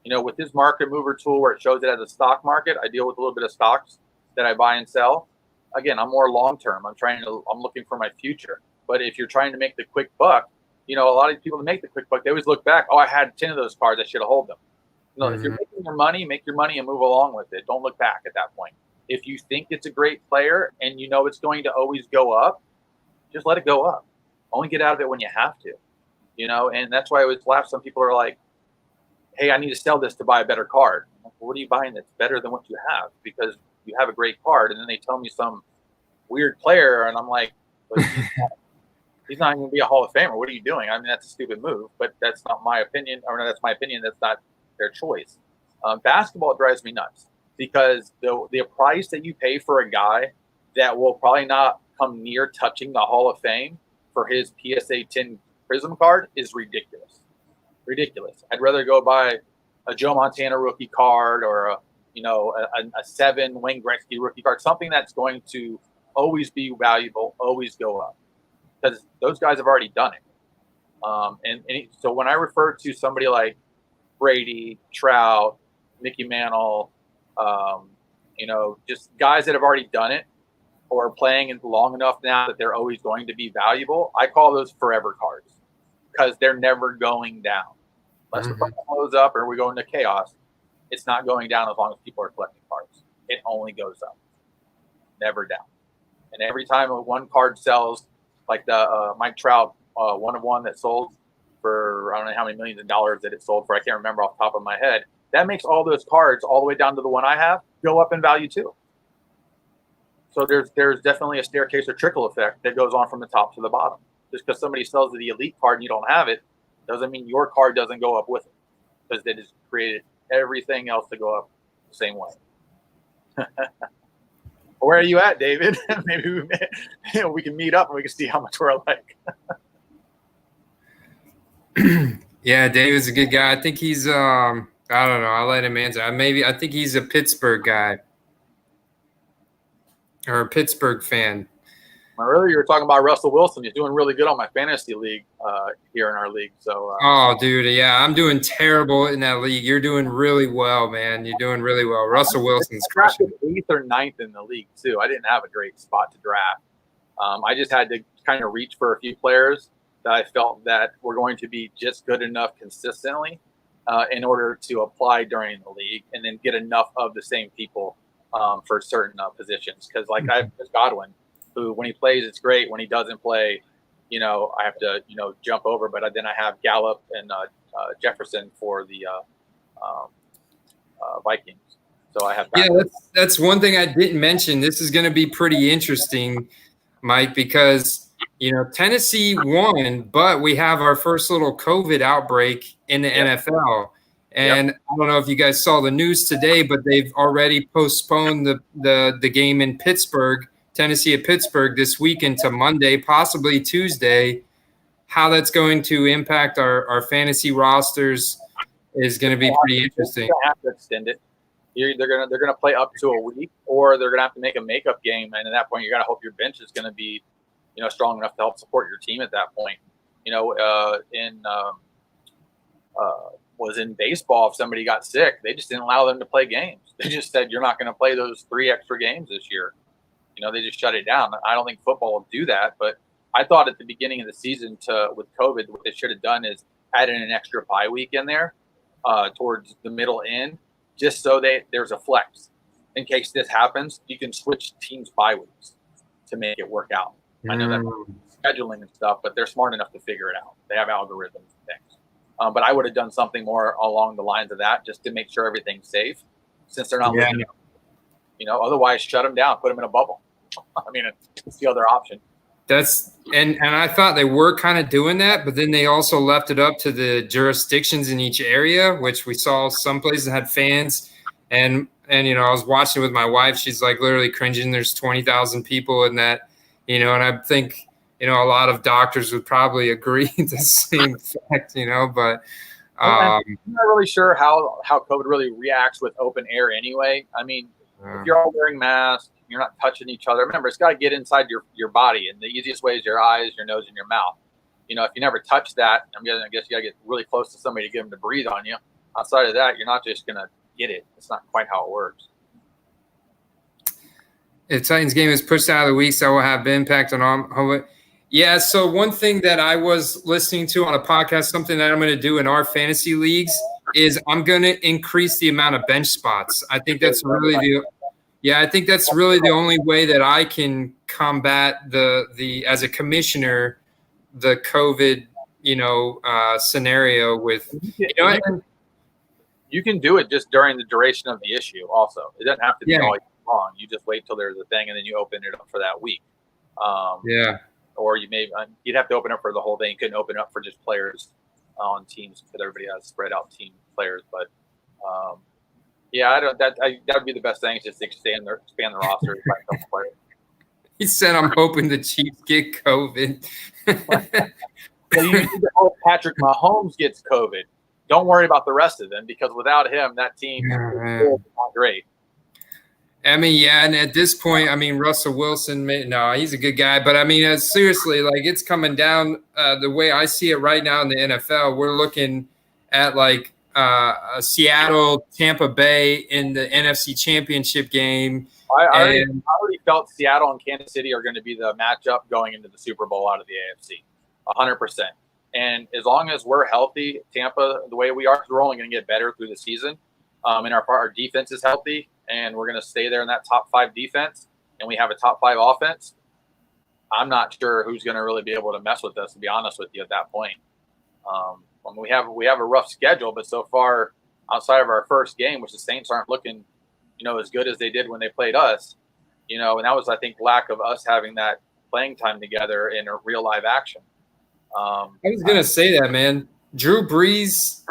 With this market mover tool where it shows it as a stock market, I deal with a little bit of stocks that I buy and sell. Again, I'm more long-term. I'm looking for my future. But if you're trying to make the quick buck, a lot of people that make the quick buck, they always look back. Oh, I had 10 of those cards. I should have held them. If you're making your money, make your money and move along with it. Don't look back at that point. If you think it's a great player and it's going to always go up, just let it go up. Only get out of it when you have to, and that's why I always laugh. Some people are like, hey, I need to sell this to buy a better card. I'm like, well, what are you buying that's better than what you have? Because you have a great card. And then they tell me some weird player, and I'm like, but he's not going to be a Hall of Famer. What are you doing? I mean, that's a stupid move, but that's not my opinion. Or no, that's my opinion. That's not their choice. Basketball drives me nuts because the price that you pay for a guy that will probably not come near touching the Hall of Fame for his PSA 10 Prism card is ridiculous. Ridiculous. I'd rather go buy a Joe Montana rookie card or a 7 Wayne Gretzky rookie card, something that's going to always be valuable, always go up, because those guys have already done it. So when I refer to somebody like Brady, Trout, Mickey Mantle, just guys that have already done it or are playing long enough now that they're always going to be valuable, I call those forever cards because they're never going down. Unless the bubble blows up or we go into chaos, it's not going down as long as people are collecting cards. It only goes up, never down. And every time one card sells, like the Mike Trout 1-of-1 that sold for, I don't know how many millions of dollars that it sold for, I can't remember off the top of my head, that makes all those cards all the way down to the one I have go up in value too. So there's definitely a staircase or trickle effect that goes on from the top to the bottom. Just because somebody sells the elite card and you don't have it doesn't mean your card doesn't go up with it, because they just created everything else to go up the same way. Where are you at, David? Maybe we can meet up and we can see how much we're alike. Yeah, David's a good guy. I think he's I don't know. I'll let him answer. I think he's a Pittsburgh guy or a Pittsburgh fan. Earlier you were talking about Russell Wilson. He's doing really good on my fantasy league here in our league. So. Oh, dude, yeah, I'm doing terrible in that league. You're doing really well, man. You're doing really well. Russell Wilson's crushing. 8th or 9th in the league too. I didn't have a great spot to draft. I just had to kind of reach for a few players that I felt that were going to be just good enough consistently in order to apply during the league, and then get enough of the same people for certain positions. Because like I have Godwin, who when he plays it's great. When he doesn't play, I have to jump over. But then I have Gallup and Jefferson for the Vikings. So I have. Yeah, that's one thing I didn't mention. This is going to be pretty interesting, Mike, because Tennessee won, but we have our first little COVID outbreak in the NFL. And I don't know if you guys saw the news today, but they've already postponed the game in Pittsburgh, Tennessee at Pittsburgh this weekend to Monday, possibly Tuesday. How that's going to impact our fantasy rosters is going to be pretty interesting. They're going to have to extend it. They're gonna play up to a week, or they're gonna have to make a makeup game, and at that point, you got to hope your bench is going to be, strong enough to help support your team at that point. Was in baseball, if somebody got sick, they just didn't allow them to play games. They just said, you're not going to play those 3 extra games this year. They just shut it down. I don't think football will do that, but I thought at the beginning of the season with COVID, what they should have done is add in an extra bye week in there towards the middle end, just so there's a flex. In case this happens, you can switch teams' bye weeks to make it work out. I know that's scheduling and stuff, but they're smart enough to figure it out. They have algorithms and things. But I would have done something more along the lines of that, just to make sure everything's safe, since they're not living. Otherwise shut them down, put them in a bubble. I mean, it's the other option. And I thought they were kind of doing that, but then they also left it up to the jurisdictions in each area, which we saw some places had fans. And I was watching with my wife. She's like literally cringing. There's 20,000 people in that, and I think, a lot of doctors would probably agree to the same fact, but I'm not really sure how COVID really reacts with open air anyway. I mean, if you're all wearing masks, you're not touching each other. Remember, it's got to get inside your body, and the easiest way is your eyes, your nose, and your mouth. If you never touch that, I guess you got to get really close to somebody to get them to breathe on you. Outside of that, you're not just going to get it. It's not quite how it works. The Titans game is pushed out of the week, so will have impact on all. Yeah, so one thing that I was listening to on a podcast, something that I'm going to do in our fantasy leagues, is I'm going to increase the amount of bench spots. I think that's really I think that's really the only way that I can combat the as a commissioner the COVID, scenario with, and You can do it just during the duration of the issue. Also, it doesn't have to be all year long. You just wait till there's a thing, and then you open it up for that week. Or you'd have to open up for the whole thing. You couldn't open up for just players on teams because everybody has spread out team players. But that would be the best thing is just expand the roster by a couple players. He said, "I'm hoping the Chiefs get COVID." So you need to hope Patrick Mahomes gets COVID. Don't worry about the rest of them because without him, that team is not great. I mean, yeah, and at this point, I mean, Russell Wilson, he's a good guy. But, I mean, seriously, like it's coming down the way I see it right now in the NFL. We're looking at like Seattle, Tampa Bay in the NFC Championship game. I already felt Seattle and Kansas City are going to be the matchup going into the Super Bowl out of the AFC, 100%. And as long as we're healthy, Tampa, the way we are, we're only going to get better through the season. And our defense is healthy, and we're going to stay there in that top 5 defense, and we have a top 5 offense. I'm not sure who's going to really be able to mess with us, to be honest with you, at that point. We have a rough schedule, but so far, outside of our first game, which the Saints aren't looking, as good as they did when they played us, and that was, I think, lack of us having that playing time together in a real live action. I was going to say that, man. Drew Brees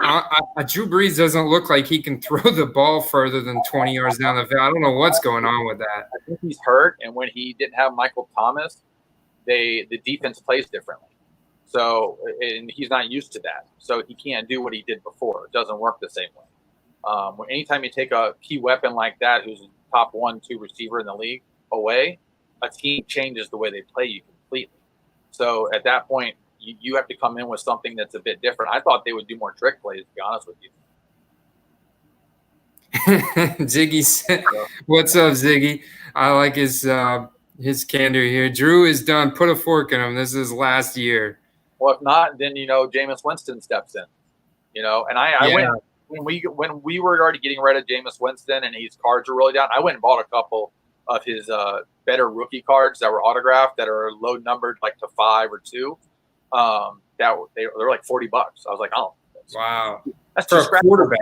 doesn't look like he can throw the ball further than 20 yards down the field. I don't know what's going on with that. I think he's hurt, and when he didn't have Michael Thomas, the defense plays differently. So, and he's not used to that. So he can't do what he did before. It doesn't work the same way. Anytime you take a key weapon like that, who's a top 1-2 receiver in the league, away, a team changes the way they play you completely. So at that point, you have to come in with something that's a bit different. I thought they would do more trick plays, to be honest with you. Ziggy said, "What's up, Ziggy?" I like his candor here. Drew is done. Put a fork in him. This is last year. Well, if not, then Jameis Winston steps in. And I went when we were already getting rid of Jameis Winston and his cards were really down. I went and bought a couple of his better rookie cards that were autographed that are low numbered, like to 5 or 2. They're like $40. I was like, oh, wow, that's for a quarterback.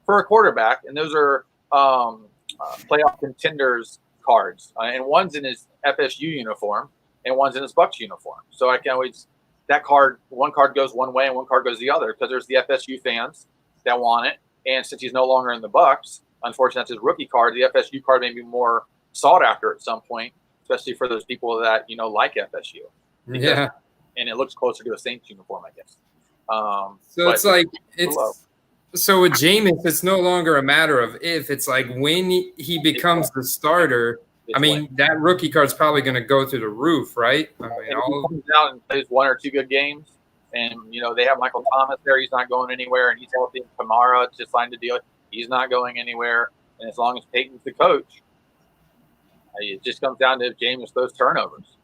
For a quarterback, and those are playoff contenders cards, and one's in his FSU uniform, and one's in his Bucs uniform. So I can always one card goes one way and one card goes the other because there's the FSU fans that want it, and since he's no longer in the Bucs, unfortunately, that's his rookie card. The FSU card may be more sought after at some point, especially for those people that like FSU. Yeah. And it looks closer to a Saints uniform, I guess. So with Jameis, it's no longer a matter of if. It's like when he becomes the starter. I mean, that rookie card's probably going to go through the roof, right? I mean, he comes out and plays 1 or 2 good games, and they have Michael Thomas there. He's not going anywhere, and he's healthy. Kamara just signed a deal. He's not going anywhere, and as long as Peyton's the coach, it just comes down to if Jameis throws turnovers.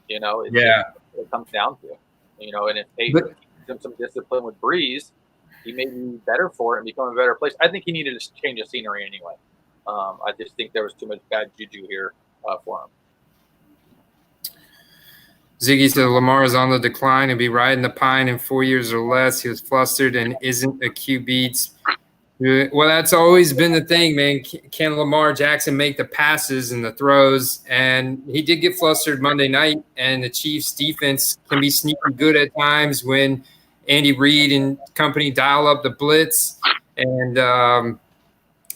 It comes down to, and if Peyton gives him some discipline with Breeze, he may be better for it and become a better place. I think he needed to change of scenery anyway. I just think there was too much bad juju here for him. Ziggy said Lamar is on the decline and be riding the pine in 4 years or less. He was flustered and isn't a QB. Well, that's always been the thing, man. Can Lamar Jackson make the passes and the throws? And he did get flustered Monday night, and the Chiefs' defense can be sneaky good at times when Andy Reid and company dial up the blitz. And,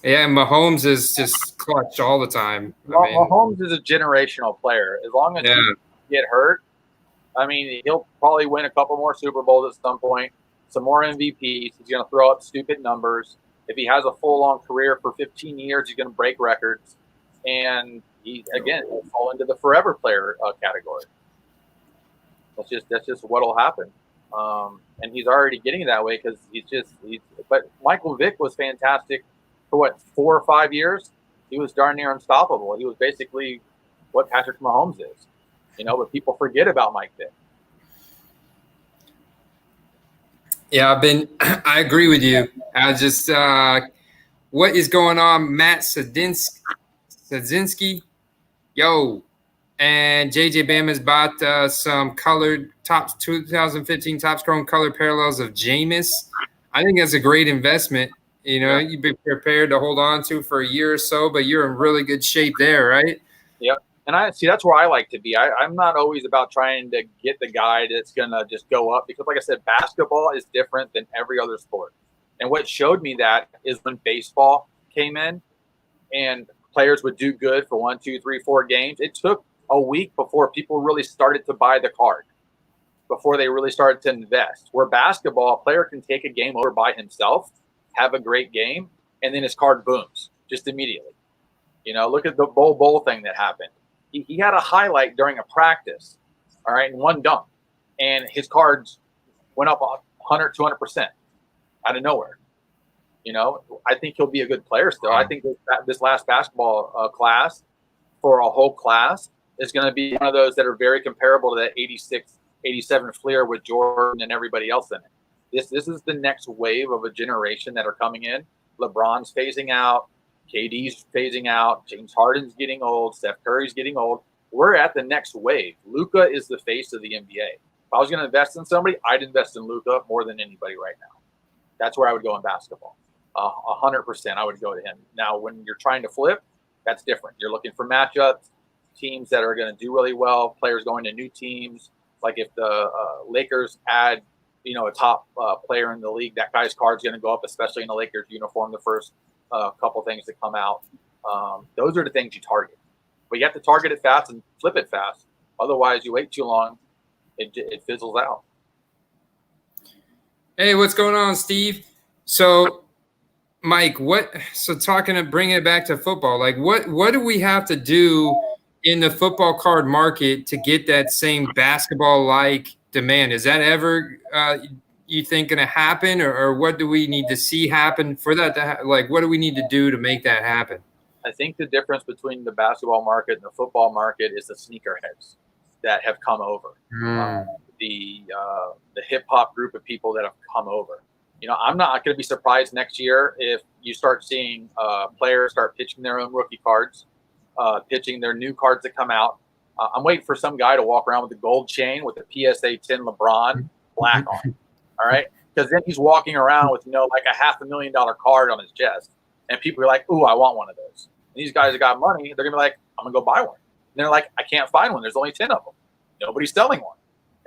Mahomes is just clutch all the time. Mahomes is a generational player. As long as he get hurt, he'll probably win a couple more Super Bowls at some point, some more MVPs. He's going to throw up stupid numbers. If he has a full-on career for 15 years, he's going to break records. And he'll fall into the forever player category. That's just what'll happen. And he's already getting that way because but Michael Vick was fantastic for 4 or 5 years. He was darn near unstoppable. He was basically what Patrick Mahomes is, but people forget about Mike Vick. Yeah, I agree with you. I just, what is going on? Matt Sadzinski, yo, and JJ Bama's bought some colored tops 2015 Topps Chrome color parallels of Jameis. I think that's a great investment. Yeah. You'd be prepared to hold on to for a year or so, but you're in really good shape there, right? Yep. And I see that's where I like to be. I'm not always about trying to get the guy that's gonna just go up because, like I said, basketball is different than every other sport. And what showed me that is when baseball came in and players would do good for 1, 2, 3, 4 games. It took a week before people really started to buy the card, before they really started to invest. Where basketball, a player can take a game over by himself, have a great game, and then his card booms just immediately. Look at the bowl thing that happened. He had a highlight during a practice, all right, in one dunk, and his cards went up 100, 200% out of nowhere. I think he'll be a good player still. I think this last basketball class for a whole class is going to be one of those that are very comparable to that 86, 87 Fleer with Jordan and everybody else in it. This is the next wave of a generation that are coming in. LeBron's phasing out. KD's phasing out. James Harden's getting old. Steph Curry's getting old. We're at the next wave. Luka is the face of the NBA. If I was going to invest in somebody, I'd invest in Luka more than anybody right now. That's where I would go in basketball. 100%, I would go to him. Now, when you're trying to flip, that's different. You're looking for matchups, teams that are going to do really well, players going to new teams. Like if the Lakers add, a top player in the league, that guy's card's going to go up, especially in the Lakers uniform, the first couple things that come out. Those are the things you target. But you have to target it fast and flip it fast. Otherwise, you wait too long, it fizzles out. Hey, what's going on, Steve? So, Mike, bringing it back to football, like what do we have to do in the football card market to get that same basketball-like demand? Is that ever you think going to happen, or what do we need to see happen for that to what do we need to do to make that happen? I think the difference between the basketball market and the football market is the sneakerheads that have come over. The hip hop group of people that have come over. I'm not going to be surprised next year if you start seeing players start pitching their own rookie cards, pitching their new cards that come out. I'm waiting for some guy to walk around with a gold chain with a PSA 10 LeBron black on it. All right. Because then he's walking around with, like a $500,000 card on his chest. And people are like, ooh, I want one of those. And these guys that got money, they're going to be like, I'm going to go buy one. And they're like, I can't find one. There's only 10 of them. Nobody's selling one.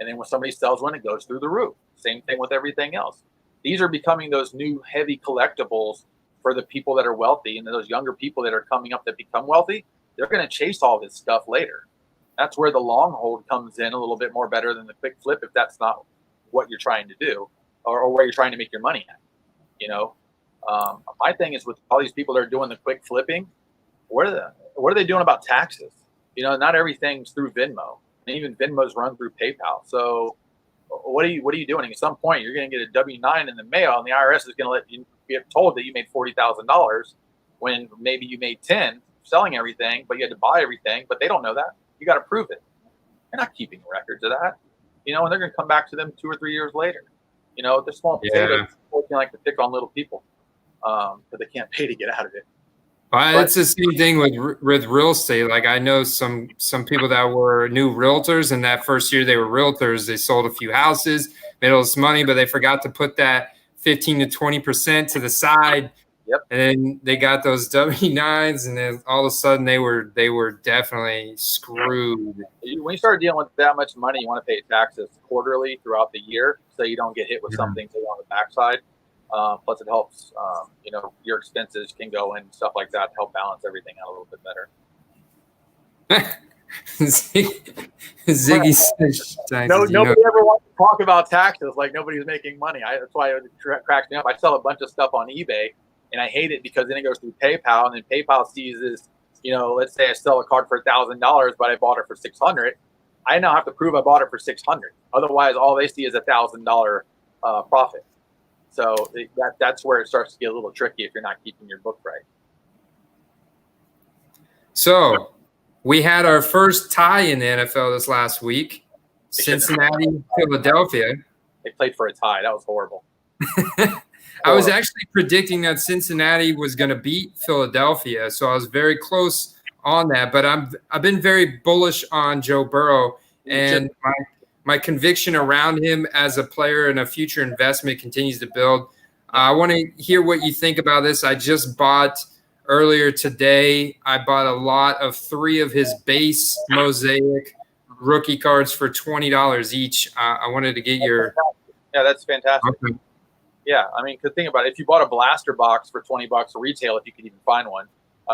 And then when somebody sells one, it goes through the roof. Same thing with everything else. These are becoming those new heavy collectibles for the people that are wealthy, and those younger people that are coming up that become wealthy. They're going to chase all this stuff later. That's where the long hold comes in a little bit more better than the quick flip if that's not what you're trying to do or where you're trying to make your money at. My thing is with all these people that are doing the quick flipping, what are they doing about taxes? Not everything's through Venmo, and even Venmo's run through PayPal. So what are you doing? At some point, you're going to get a W-9 in the mail, and the IRS is going to let you get told that you made $40,000 when maybe you made 10 selling everything, but you had to buy everything. But they don't know that. You got to prove it. They're not keeping records of that. And they're going to come back to them 2 or 3 years later. They're small potatoes. They like to pick on little people, but they can't pay to get out of it. It's the same thing with real estate. Like I know some people that were new realtors, and that first year they were realtors, they sold a few houses, made all this money, but they forgot to put that 15 to 20% to the side. Yep. And then they got those W-9s, and then all of a sudden they were definitely screwed. When you start dealing with that much money, you want to pay taxes quarterly throughout the year, so you don't get hit with something on the backside. Plus, it helps. Your expenses can go in stuff like that to help balance everything out a little bit better. Ziggy says, nobody ever wants to talk about taxes like nobody's making money. That's why it cracks me up. I sell a bunch of stuff on eBay, and I hate it because then it goes through PayPal, and then PayPal sees this. Let's say I sell a card for $1,000, but I bought it for $600. I now have to prove I bought it for $600. Otherwise, all they see is $1,000 profit. So that's where it starts to get a little tricky if you're not keeping your book right. So we had our first tie in the NFL this last week. Cincinnati, Philadelphia. They played for a tie. That was horrible. I was actually predicting that Cincinnati was going to beat Philadelphia, so I was very close on that. But I've been very bullish on Joe Burrow, and my conviction around him as a player and a future investment continues to build. I want to hear what you think about this. I just bought earlier today. I bought a lot of 3 of his base mosaic rookie cards for $20 each. I wanted to get your. Yeah, that's fantastic. Okay. Yeah, I mean, because think about it. If you bought a blaster box for $20 retail, if you could even find one,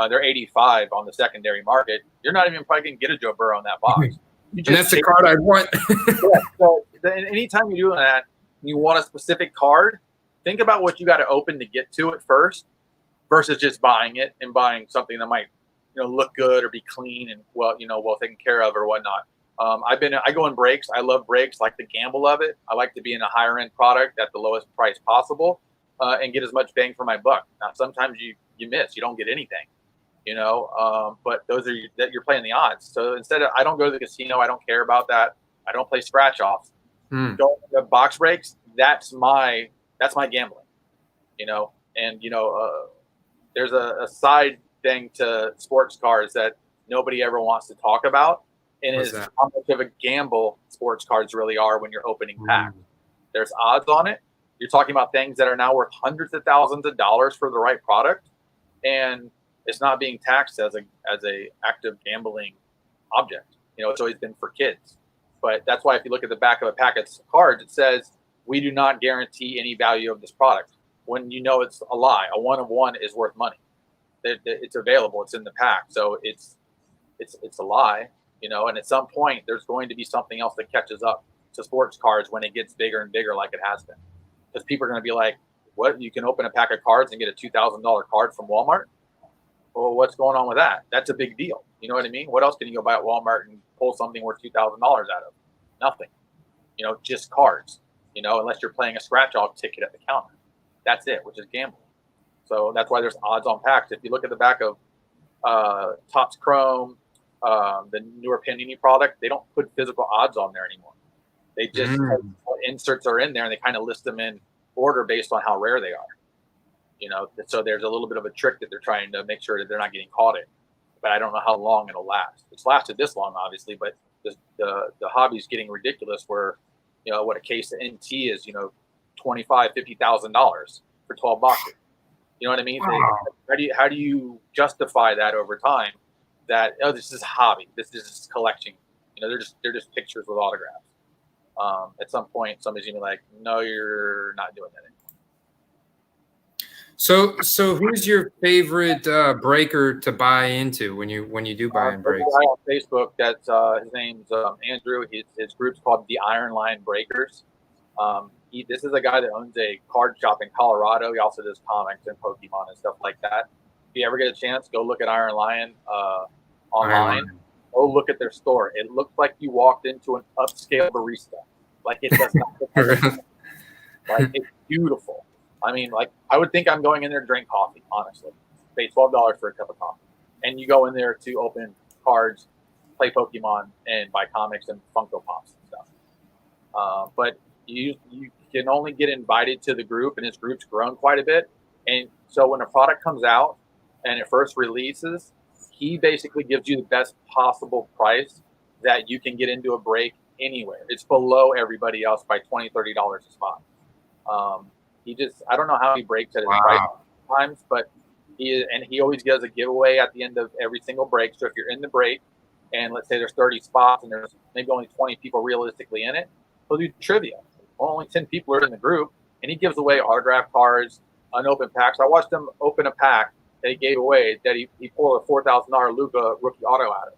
they're $85 on the secondary market. You're not even probably going to get a Joe Burrow on that box. And that's the card I want. Yeah, so anytime you're doing that, you want a specific card, think about what you got to open to get to it first, versus just buying it and buying something that might, look good or be clean and well taken care of or whatnot. I go in breaks. I love breaks, like the gamble of it. I like to be in a higher end product at the lowest price possible, and get as much bang for my buck. Now, sometimes you miss, you don't get anything, but those are that you're playing the odds. So instead of, I don't go to the casino. I don't care about that. I don't play scratch offs. Going to box breaks. That's my gambling, and there's a side thing to sports cards that nobody ever wants to talk about. And is how much of a gamble sports cards really are when you're opening packs. There's odds on it. You're talking about things that are now worth hundreds of thousands of dollars for the right product, and it's not being taxed as a active gambling object. It's always been for kids. But that's why if you look at the back of a pack of cards, it says, we do not guarantee any value of this product. When it's a lie. A 1 of 1 is worth money. It's available. It's in the pack. So it's a lie. And at some point, there's going to be something else that catches up to sports cards when it gets bigger and bigger, like it has been. Because people are going to be like, what? You can open a pack of cards and get a $2,000 card from Walmart? Well, what's going on with that? That's a big deal. You know what I mean? What else can you go buy at Walmart and pull something worth $2,000 out of? Nothing. Just cards, unless you're playing a scratch-off ticket at the counter. That's it, which is gambling. So that's why there's odds on packs. If you look at the back of Topps Chrome, the newer Panini product, they don't put physical odds on there anymore. They just inserts are in there, and they kind of list them in order based on how rare they are. So there's a little bit of a trick that they're trying to make sure that they're not getting caught in. But I don't know how long it'll last. It's lasted this long, obviously, but the hobby's getting ridiculous. Where what a case of NT is, $25,000-$50,000 for 12 boxes. You know what I mean? Wow. How do you justify that over time? That this is a hobby, this is collection. They're just pictures with autographs. At some point, somebody's gonna be like, no, you're not doing that anymore. So who's your favorite breaker to buy into when you do buy in breaks? On Facebook, that's his name's Andrew. His group's called the Iron Line Breakers. This is a guy that owns a card shop in Colorado. He also does comics and Pokemon and stuff like that. If you ever get a chance, go look at Iron Lion online. Go look at their store. It looks like you walked into an upscale barista. Like, it does not look like it's beautiful. I mean, like, I would think I'm going in there to drink coffee, honestly. Pay $12 for a cup of coffee. And you go in there to open cards, play Pokemon, and buy comics and Funko Pops and stuff. But you can only get invited to the group, and his group's grown quite a bit. And so when a product comes out and it first releases, he basically gives you the best possible price that you can get into a break anywhere. It's below everybody else by $20, $30 a spot. I don't know how he breaks at his price times, but he always does a giveaway at the end of every single break. So if you're in the break and let's say there's 30 spots and there's maybe only 20 people realistically in it, he'll do trivia. Well, only 10 people are in the group, and he gives away autograph cards, unopened packs. I watched him open a pack that he gave away that he pulled a $4,000 Luka rookie auto out of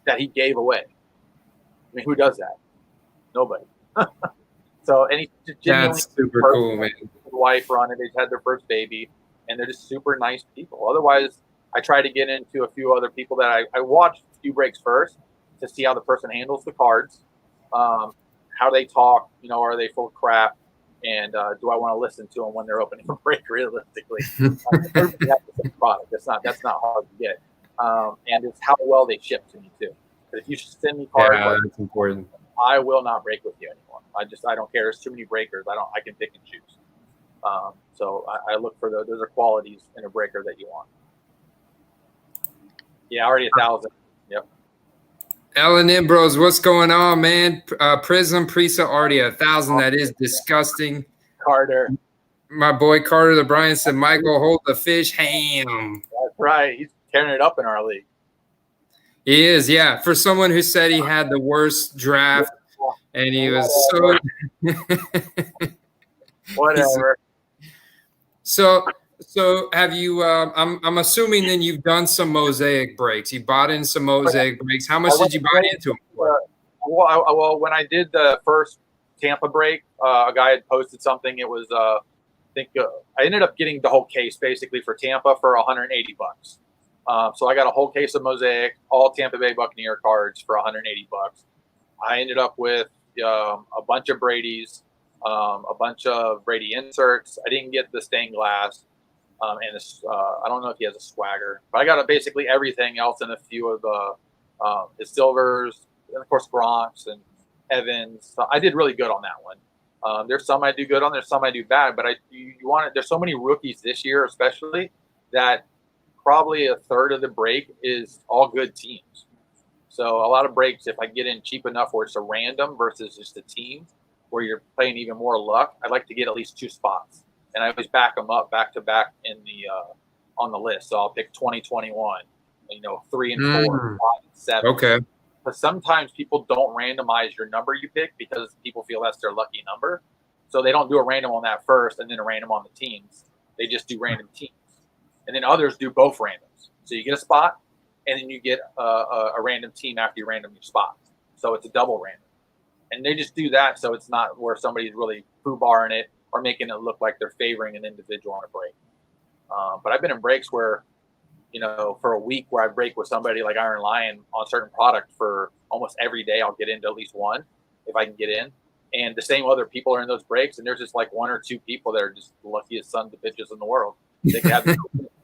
that he gave away. I mean, who does that? Nobody. So, and he's genuinely that's super cool, man. His wife run it. They've had their first baby, and they're just super nice people. Otherwise, I try to get into a few other people that I watch a few breaks first to see how the person handles the cards, how they talk. Are they full of crap? And do I want to listen to them when they're opening a break? Realistically, product. That's not hard to get, and it's how well they ship to me too. Because if you send me cards, that's important. I will not break with you anymore. I don't care. There's too many breakers. I can pick and choose. So I look for those. Those are qualities in a breaker that you want. Yeah, already 1,000. Yep. Ellen Bros, what's going on, man? Prism Prisa already 1,000. That is disgusting. Carter. My boy Carter the Bryant said, Michael, hold the fish, Hamm. That's right. He's tearing it up in our league. He is, yeah. For someone who said he had the worst draft and he was so whatever. So have you? I'm assuming then you've done some mosaic breaks. You bought in some mosaic breaks. How much did you buy into them for? Well, when I did the first Tampa break, a guy had posted something. It was, I think, I ended up getting the whole case basically for Tampa for $180. So I got a whole case of mosaic, all Tampa Bay Buccaneer cards for $180. I ended up with a bunch of Brady's, a bunch of Brady inserts. I didn't get the stained glass. And I don't know if he has a swagger, but I got basically everything else and a few of his silvers, and of course Bronx and Evans. So I did really good on that one. There's some I do good on, there's some I do bad, but you want it. There's so many rookies this year, especially that probably a third of the break is all good teams. So a lot of breaks, if I get in cheap enough where it's a random versus just a team where you're playing even more luck, I'd like to get at least 2 spots. And I always back them up back to back in the on the list. So I'll pick 2021, 3 and 4, 5 and 7. Okay. But sometimes people don't randomize your number you pick because people feel that's their lucky number. So they don't do a random on that first and then a random on the teams. They just do random teams. And then others do both randoms. So you get a spot and then you get a random team after you random your spots. So it's a double random. And they just do that so it's not where somebody's really foobarring it or making it look like they're favoring an individual on a break. But I've been in breaks where, for a week where I break with somebody like Iron Lion on a certain product for almost every day, I'll get into at least one if I can get in. And the same other people are in those breaks, and there's just like 1 or 2 people that are just the luckiest sons of bitches in the world. They can have the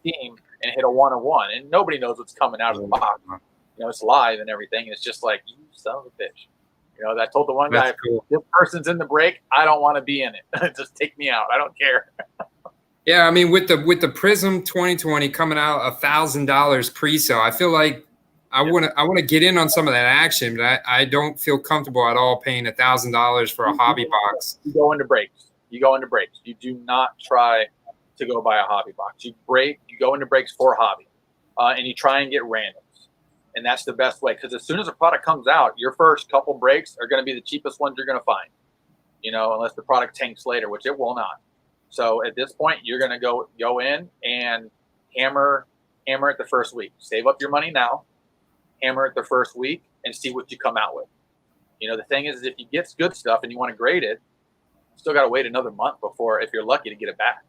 team and hit a 1-on-1, and nobody knows what's coming out of the box. It's live and everything. And it's just like, you son of a bitch. I told the one guy, cool. This person's in the break. I don't want to be in it. Just take me out. I don't care. Yeah, I mean, with the Prism 2020 coming out $1,000 pre-sale, I feel like I want to get in on some of that action, but I don't feel comfortable at all paying $1,000 for a hobby box. You go into breaks. You do not try to go buy a hobby box. You go into breaks for hobby, and you try and get randoms. And that's the best way, because as soon as a product comes out, your first couple breaks are going to be the cheapest ones you're going to find, unless the product tanks later, which it will not. So at this point, you're going to go in and hammer it the first week. Save up your money now, hammer it the first week, and see what you come out with. The thing is, if you get good stuff and you want to grade it, you still got to wait another month before, if you're lucky, to get it back.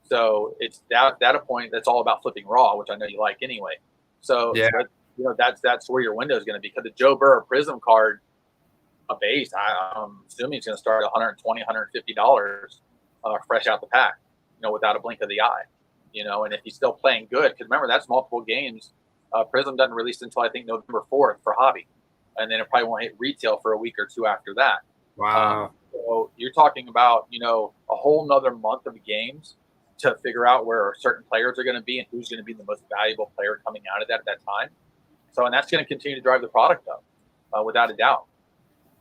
So it's at a point that's all about flipping raw, which I know you like anyway. So yeah. That's where your window is going to be, because the Joe Burrow Prism card, a base, I'm assuming it's going to start at $120, $150 fresh out the pack, without a blink of the eye, and if he's still playing good, because remember, that's multiple games. Prism doesn't release until I think November 4th for hobby, and then it probably won't hit retail for a week or 2 after that. Wow. So you're talking about, a whole nother month of games to figure out where certain players are going to be and who's going to be the most valuable player coming out of that at that time. So, and that's going to continue to drive the product up, without a doubt.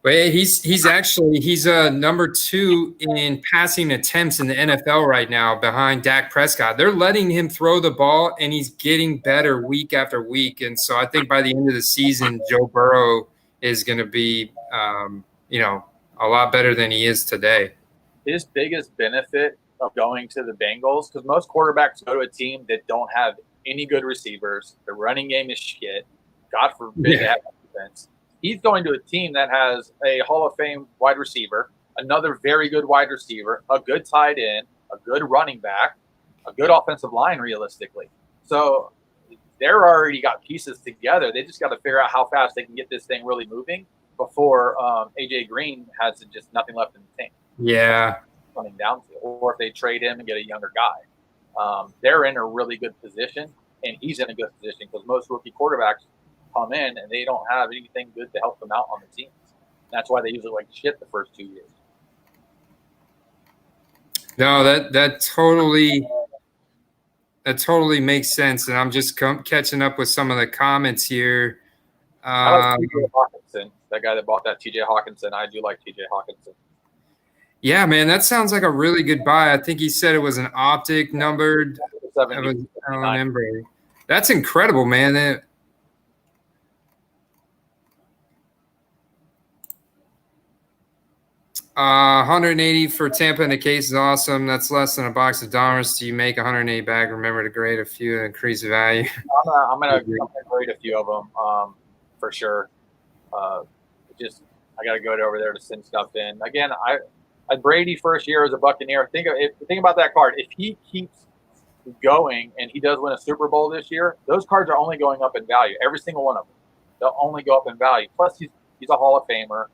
But he's number 2 in passing attempts in the NFL right now behind Dak Prescott. They're letting him throw the ball, and he's getting better week after week. And so I think by the end of the season, Joe Burrow is going to be, a lot better than he is today. His biggest benefit of going to the Bengals, because most quarterbacks go to a team that don't have any good receivers. The running game is shit. God forbid they have defense. He's going to a team that has a Hall of Fame wide receiver, another very good wide receiver, a good tight end, a good running back, a good offensive line, realistically. So they're already got pieces together. They just got to figure out how fast they can get this thing really moving before AJ Green has just nothing left in the tank. Yeah. Coming down to, or if they trade him and get a younger guy. They're in a really good position, and he's in a good position, because most rookie quarterbacks come in and they don't have anything good to help them out on the teams. That's why they usually like shit the first 2 years. No, that totally makes sense, and I'm just catching up with some of the comments here. I like TJ Hawkinson, that guy that bought that TJ Hawkinson. I do like TJ Hawkinson. Yeah, man, that sounds like a really good buy. I think he said it was an optic numbered. That was L&M Brady. That's incredible, man. That, 180 for Tampa in a case is awesome. That's less than a box of dollars. Do you make 180 back? Remember to grade a few and increase value. I'm gonna grade a few of them for sure. Just I got to go over there to send stuff in. Again, I Brady first year as a Buccaneer. Think about that card. If he keeps going and he does win a Super Bowl this year, those cards are only going up in value. Every single one of them, they'll only go up in value. Plus, he's a Hall of Famer,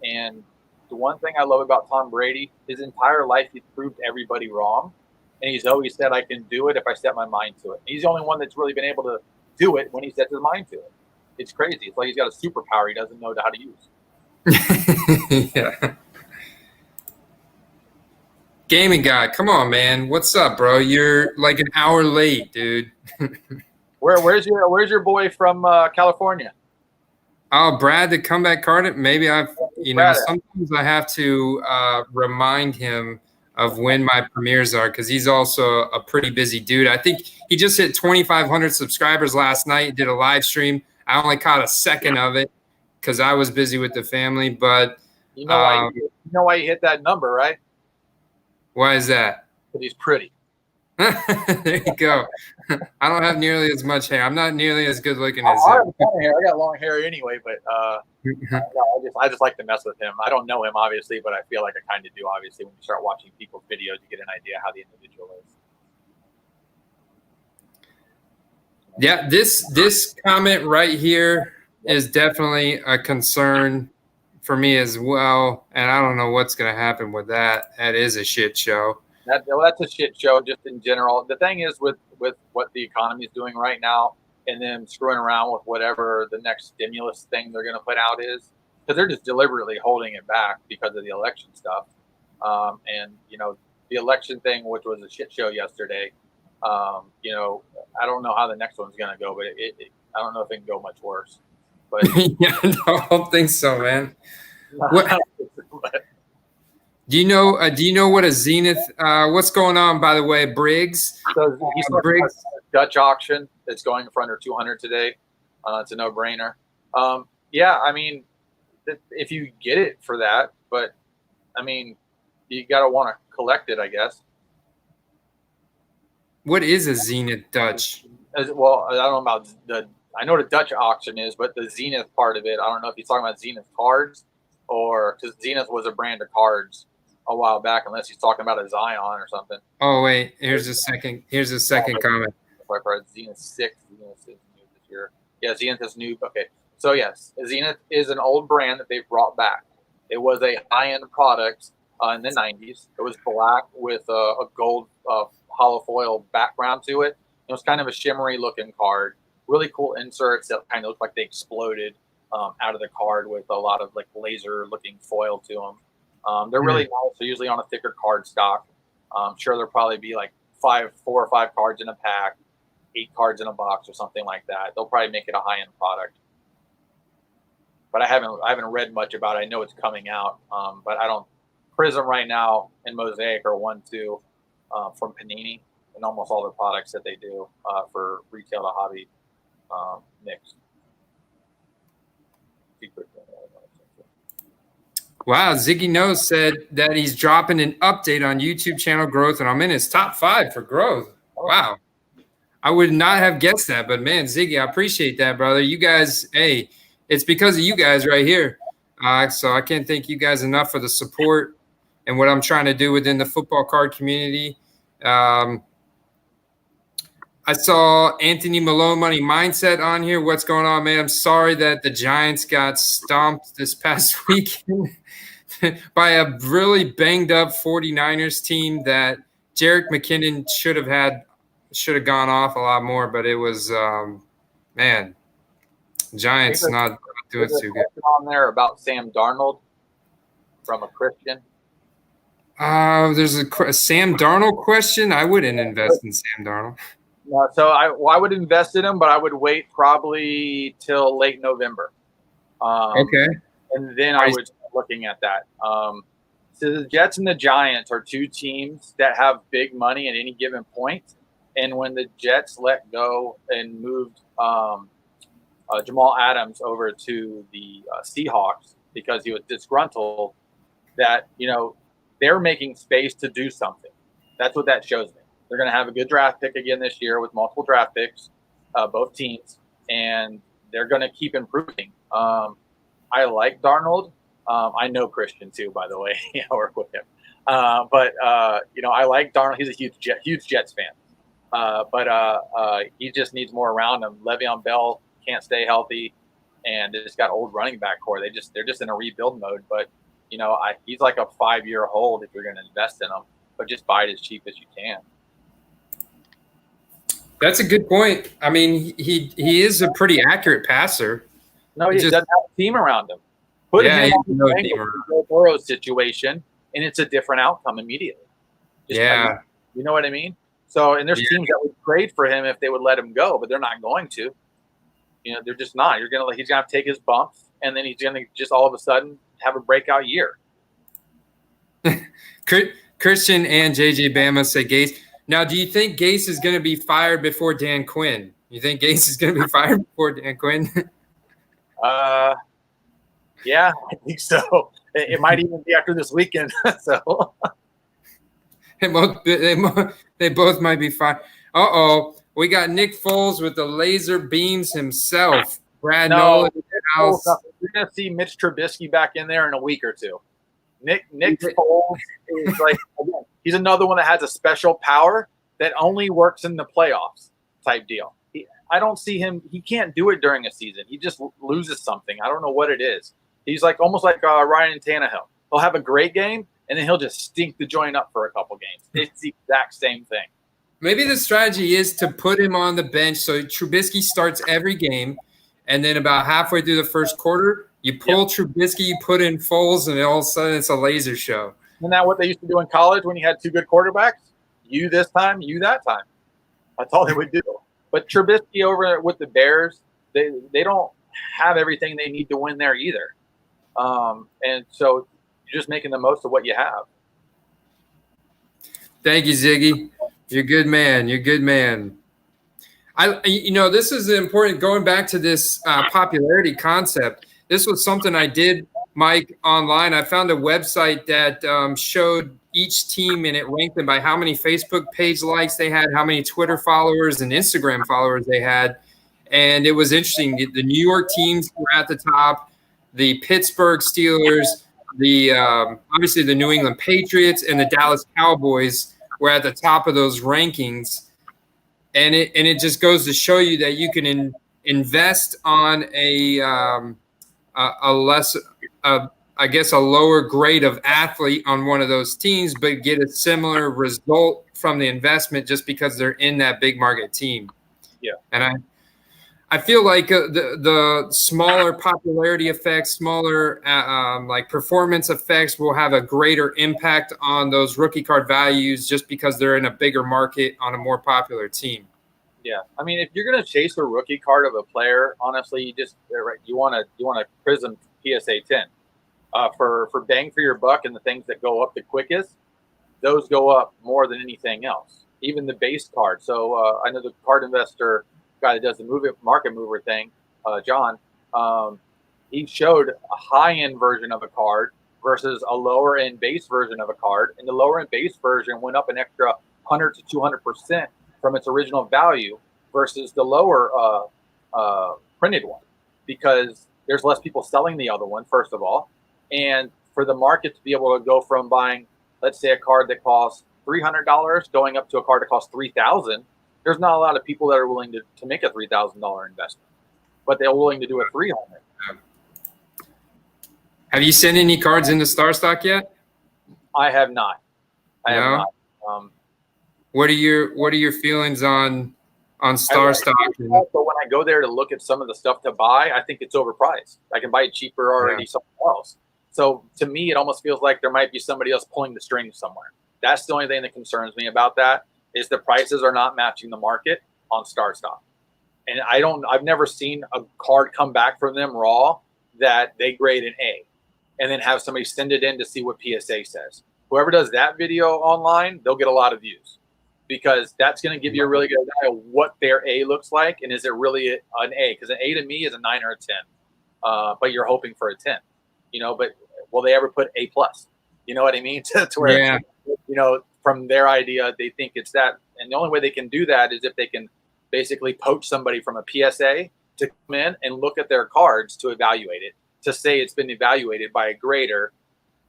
and the one thing I love about Tom Brady, his entire life he's proved everybody wrong, and he's always said, "I can do it if I set my mind to it." He's the only one that's really been able to do it when he sets his mind to it. It's crazy. It's like he's got a superpower he doesn't know how to use. Yeah. Gaming guy, come on, man. What's up, bro? You're like an hour late, dude. Where's your boy from California? Oh, Brad, the comeback card. Maybe sometimes I have to remind him of when my premieres are because he's also a pretty busy dude. I think he just hit 2,500 subscribers last night. Did a live stream. I only caught a second of it because I was busy with the family. But you know why you hit that number, right? Why is that? Because he's pretty. There you go. I don't have nearly as much hair. I'm not nearly as good looking as I got long hair anyway, but I just like to mess with him. I don't know him obviously, but I feel like I kind of do. Obviously, when you start watching people's videos, you get an idea how the individual is. Yeah, this comment right here is definitely a concern for me as well, and I don't know what's going to happen with that. That is a shit show. That's a shit show just in general. The thing is with what the economy is doing right now and them screwing around with whatever the next stimulus thing they're going to put out is, because they're just deliberately holding it back because of the election stuff. And, the election thing, which was a shit show yesterday, I don't know how the next one's going to go, but I don't know if it can go much worse. But yeah, no, I don't think so, man. What? Do you know what a Zenith? What's going on, by the way, Briggs? So he's Briggs Dutch auction that's going for under 200 today. It's a no-brainer. Yeah, I mean, if you get it for that, but I mean, you gotta want to collect it, I guess. What is a Zenith Dutch? Well, I don't know about I know what a Dutch auction is, but the Zenith part of it, I don't know if he's talking about Zenith cards or because Zenith was a brand of cards a while back, unless he's talking about a Zion or something. Oh wait, here's a second comment. Zenith 6, Zenith is new this year. Yeah, Zenith is new. Okay, so yes, Zenith is an old brand that they've brought back. It was a high-end product in the 90s. It was black with a gold hollow foil background to it. It was kind of a shimmery looking card. Really cool inserts that kind of looked like they exploded out of the card with a lot of like laser looking foil to them. They're really nice. They're usually on a thicker card stock. I'm sure there'll probably be like 4 or 5 cards in a pack, 8 cards in a box or something like that. They'll probably make it a high-end product. But I haven't read much about it. I know it's coming out, but I don't. Prism right now and Mosaic are 1-2 from Panini and almost all the products that they do for retail to hobby mix. Wow, Ziggy Nose said that he's dropping an update on YouTube channel growth, and I'm in his top 5 for growth. Wow. I would not have guessed that, but man, Ziggy, I appreciate that, brother. You guys, hey, it's because of you guys right here. So I can't thank you guys enough for the support and what I'm trying to do within the football card community. I saw Anthony Malone Money Mindset on here. What's going on, man? I'm sorry that the Giants got stomped this past weekend by a really banged up 49ers team that Jerick McKinnon should have gone off a lot more, but it was man, Giants not doing too good. On there about Sam Darnold from a Christian. There's a Sam Darnold question. I wouldn't invest in Sam Darnold. So I would invest in him, but I would wait probably till late November. Okay. And then I would start looking at that. So the Jets and the Giants are two teams that have big money at any given point. And when the Jets let go and moved Jamal Adams over to the Seahawks because he was disgruntled, that, they're making space to do something. That's what that shows me. They're going to have a good draft pick again this year with multiple draft picks, both teams, and they're going to keep improving. I like Darnold. I know Christian too, by the way. I work with him. But I like Darnold. He's a huge Jets fan. But he just needs more around him. Le'Veon Bell can't stay healthy, and they just got old running back core. They're just in a rebuild mode. But he's like a 5-year hold if you're going to invest in him, but just buy it as cheap as you can. That's a good point. I mean, he is a pretty accurate passer. No, he doesn't have a team around him. Put him in the Joe Burrow situation, and it's a different outcome immediately. You know what I mean? So, and there's teams that would trade for him if they would let him go, but they're not going to. They're just not. He's gonna have to take his bumps, and then he's gonna just all of a sudden have a breakout year. Christian and JJ Bama say Gase. Now, do you think Gase is going to be fired before Dan Quinn? You think Gase is going to be fired before Dan Quinn? Yeah, I think so. It might even be after this weekend. So they both might be fired. We got Nick Foles with the laser beams himself. Brad Nolan. You're going to see Mitch Trubisky back in there in a week or two. Nick Foles is like, again, he's another one that has a special power that only works in the playoffs type deal. I don't see him. He can't do it during a season. He just loses something. I don't know what it is. He's like almost like Ryan Tannehill. He'll have a great game, and then he'll just stink the joint up for a couple games. It's the exact same thing. Maybe the strategy is to put him on the bench so Trubisky starts every game, and then about halfway through the first quarter, you pull Trubisky, you put in Foles, and all of a sudden it's a laser show. Isn't that what they used to do in college when you had two good quarterbacks? You this time, you that time. That's all they would do. But Trubisky over with the Bears, they don't have everything they need to win there either. And so you're just making the most of what you have. Thank you, Ziggy. You're a good man. You're a good man. This is important. Going back to this popularity concept, this was something I did, Mike, online. I found a website that showed each team, and it ranked them by how many Facebook page likes they had, how many Twitter followers and Instagram followers they had. And it was interesting. The New York teams were at the top, the Pittsburgh Steelers, obviously the New England Patriots, and the Dallas Cowboys were at the top of those rankings. And it just goes to show you that you can invest on a lower grade of athlete on one of those teams, but get a similar result from the investment just because they're in that big market team. Yeah. And I feel like the smaller popularity effects, smaller like performance effects will have a greater impact on those rookie card values just because they're in a bigger market on a more popular team. Yeah, I mean, if you're going to chase a rookie card of a player, honestly, you want a Prism PSA 10 for bang for your buck, and the things that go up the quickest, those go up more than anything else. Even the base card. So I know the card investor guy that does the market mover thing, John. He showed a high end version of a card versus a lower end base version of a card, and the lower end base version went up an extra 100 to 200% from its original value versus the lower printed one, because there's less people selling the other one, first of all. And for the market to be able to go from buying, let's say, a card that costs $300 going up to a card that costs $3,000, there's not a lot of people that are willing to make a $3,000 investment, but they're willing to do a $300. Have you sent any cards into Starstock yet? I have not. I have not. What are your feelings on Starstock? But when I go there to look at some of the stuff to buy, I think it's overpriced. I can buy it cheaper already somewhere else. So to me, it almost feels like there might be somebody else pulling the strings somewhere. That's the only thing that concerns me about that, is the prices are not matching the market on Starstock. And I've never seen a card come back from them raw that they grade an A and then have somebody send it in to see what PSA says. Whoever does that video online, they'll get a lot of views, because that's going to give you a really good idea of what their A looks like. And is it really an A? Because an A to me is a 9 or a 10, but you're hoping for a 10, but will they ever put A plus? You know what I mean? to where, from their idea, they think it's that. And the only way they can do that is if they can basically poach somebody from a PSA to come in and look at their cards to evaluate it, to say it's been evaluated by a grader,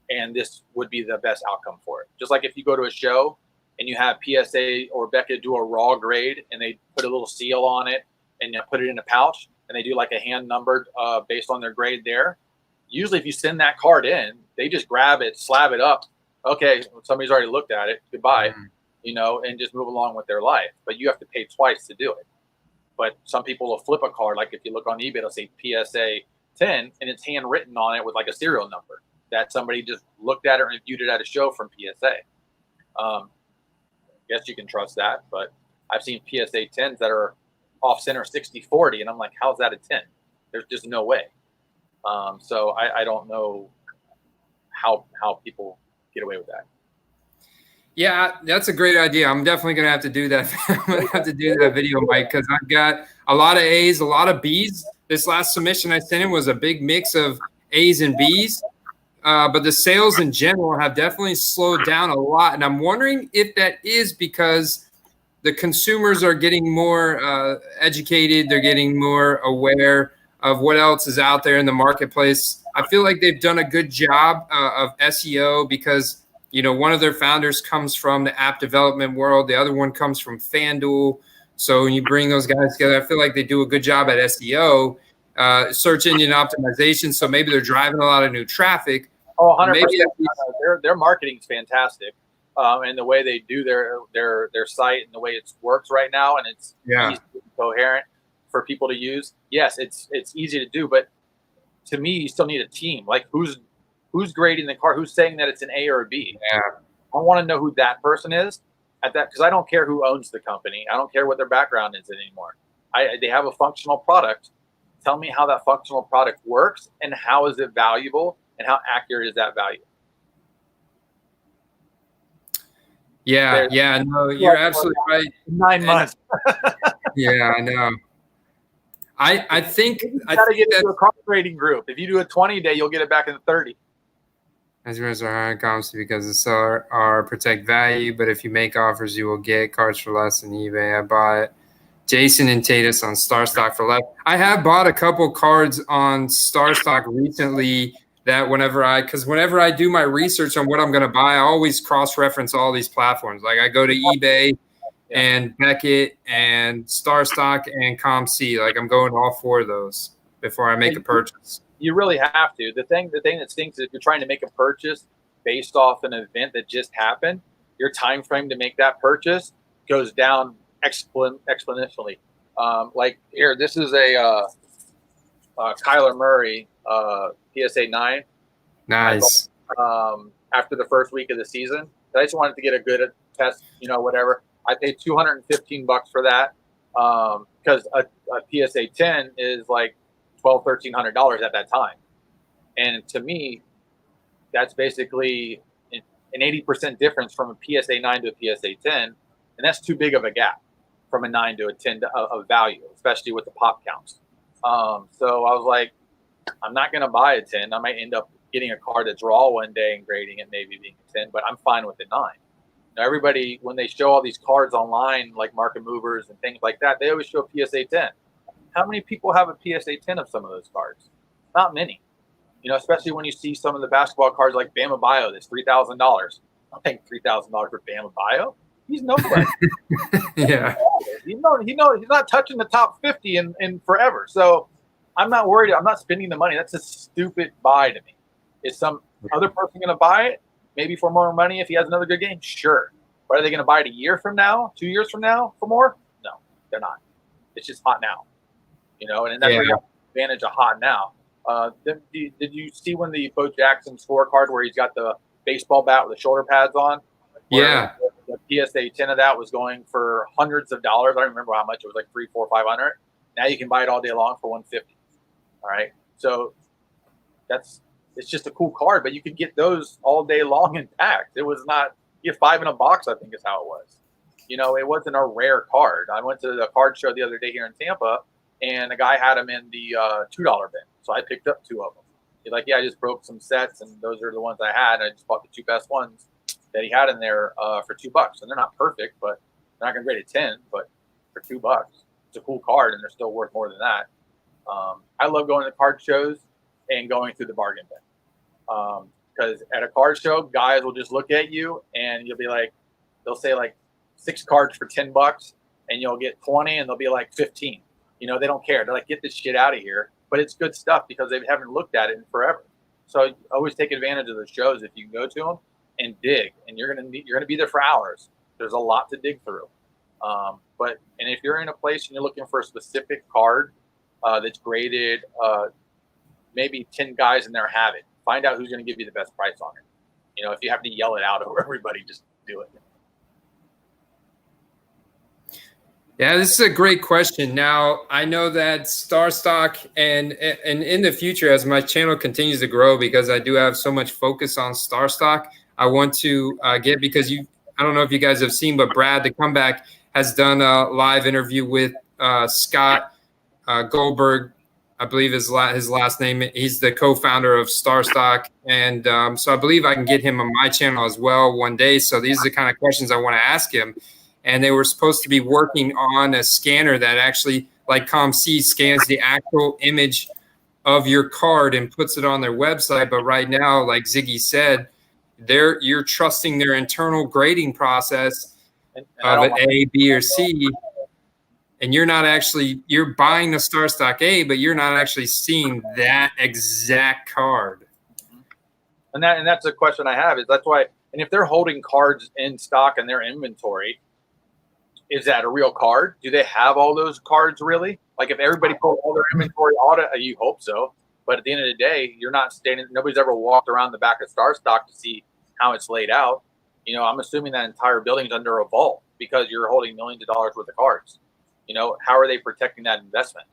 and this would be the best outcome for it. Just like if you go to a show and you have PSA or Becca do a raw grade and they put a little seal on it and put it in a pouch, and they do like a hand numbered based on their grade there. Usually if you send that card in, they just grab it, slab it up. Okay, somebody's already looked at it. Goodbye. And just move along with their life. But you have to pay twice to do it. But some people will flip a card. Like if you look on eBay, it'll say PSA 10 and it's handwritten on it with like a serial number that somebody just looked at it and reviewed it at a show from PSA. Guess you can trust that. But I've seen PSA 10s that are off center 60-40, and I'm like, how's that a 10? There's just no way. So I don't know how people get away with that. Yeah, that's a great idea. I'm definitely going to have to do that. I'm going to have to do that video, Mike, because I've got a lot of A's, a lot of B's. This last submission I sent in was a big mix of A's and B's. But the sales in general have definitely slowed down a lot. And I'm wondering if that is because the consumers are getting more educated. They're getting more aware of what else is out there in the marketplace. I feel like they've done a good job of SEO, because one of their founders comes from the app development world. The other one comes from FanDuel. So when you bring those guys together, I feel like they do a good job at SEO, search engine optimization. So maybe they're driving a lot of new traffic. Oh, 100%. Maybe their marketing is fantastic. And the way they do their site and the way it works right now, and it's easy and coherent for people to use. Yes, it's easy to do, but to me, you still need a team. Like who's grading the card? Who's saying that it's an A or a B? Yeah. I want to know who that person is at that, because I don't care who owns the company. I don't care what their background is anymore. They have a functional product. Tell me how that functional product works and how is it valuable and how accurate is that value? Yeah, no, you're absolutely right. 9 months. Yeah, I know. I think you gotta get into a card grading group. If you do a 20-day, you'll get it back in the 30. As risks are high in comps because the seller are protect value, but if you make offers, you will get cards for less than eBay. I bought Jason and Tatus on Starstock for less. I have bought a couple cards on Starstock recently that whenever I do my research on what I'm going to buy, I always cross-reference all these platforms. Like I go to eBay and Beckett and Starstock and ComC. Like I'm going to all four of those before I make a purchase. You really have to. The thing that stinks is if you're trying to make a purchase based off an event that just happened, your time frame to make that purchase goes down exponentially. Like here, this is a Kyler Murray PSA 9. Nice. After the first week of the season, I just wanted to get a good test, whatever. I paid $215 for that because a PSA 10 is like $1,200-$1,300 at that time, and to me, that's basically an 80% difference from a PSA 9 to a PSA 10, and that's too big of a gap from a 9 to a 10 of value, especially with the pop counts. So I was like, I'm not going to buy a 10. I might end up getting a card that's raw one day and grading it maybe being a 10, but I'm fine with the 9. Now, everybody, when they show all these cards online, like Market Movers and things like that, they always show a PSA 10. How many people have a PSA 10 of some of those cards? Not many. Especially when you see some of the basketball cards like Bama Bio, that's $3,000. I'm paying $3,000 for Bama Bio. He's nobody. Yeah. He's not touching the top 50 in forever. So I'm not worried. I'm not spending the money. That's a stupid buy to me. Is some other person going to buy it? Maybe for more money if he has another good game? Sure. But are they going to buy it a year from now, 2 years from now for more? No, they're not. It's just hot now. And that's where you have the advantage of hot now. Did you see when the Bo Jackson scorecard where he's got the baseball bat with the shoulder pads on? Yeah. The PSA 10 of that was going for hundreds of dollars. I don't remember how much. It was like 300, 400, 500. Now you can buy it all day long for 150. All right. So it's just a cool card, but you could get those all day long in packs. It was not, you get 5 in a box, I think is how it was. It wasn't a rare card. I went to the card show the other day here in Tampa, and the guy had them in the $2 bin. So I picked up 2 of them. He's like, yeah, I just broke some sets, and those are the ones I had. I just bought the 2 best ones that he had in there for $2. And they're not perfect, but they're not going to grade a 10, but for $2, it's a cool card, and they're still worth more than that. I love going to the card shows and going through the bargain bin. Because at a card show, guys will just look at you, and you'll be like, they'll say like 6 cards for $10, and you'll get 20, and they'll be like 15. They don't care. They're like, get this shit out of here. But it's good stuff because they haven't looked at it in forever. So always take advantage of the shows if you can go to them and dig. And you're gonna be there for hours. There's a lot to dig through. And if you're in a place and you're looking for a specific card that's graded, maybe 10 guys in there have it. Find out who's going to give you the best price on it. If you have to yell it out over everybody, just do it. Yeah, this is a great question. Now, I know that Starstock and in the future, as my channel continues to grow, because I do have so much focus on Starstock, I want to because I don't know if you guys have seen, but Brad, the comeback, has done a live interview with Scott Goldberg, I believe his last name. He's the co-founder of Starstock. And so I believe I can get him on my channel as well one day. So these are the kind of questions I want to ask him. And they were supposed to be working on a scanner that actually, like ComC, scans the actual image of your card and puts it on their website. But right now, like Ziggy said, you're trusting their internal grading process of an A, B, or C. And you're buying the Starstock A, but you're not actually seeing that exact card. And that's a question I have, is that's why, and if they're holding cards in stock in their inventory, is that a real card? Do they have all those cards really? Like if everybody pulled all their inventory audit, you hope so. But at the end of the day, you're not standing, nobody's ever walked around the back of Starstock to see how it's laid out. I'm assuming that entire building's under a vault because you're holding millions of dollars worth of cards. How are they protecting that investment?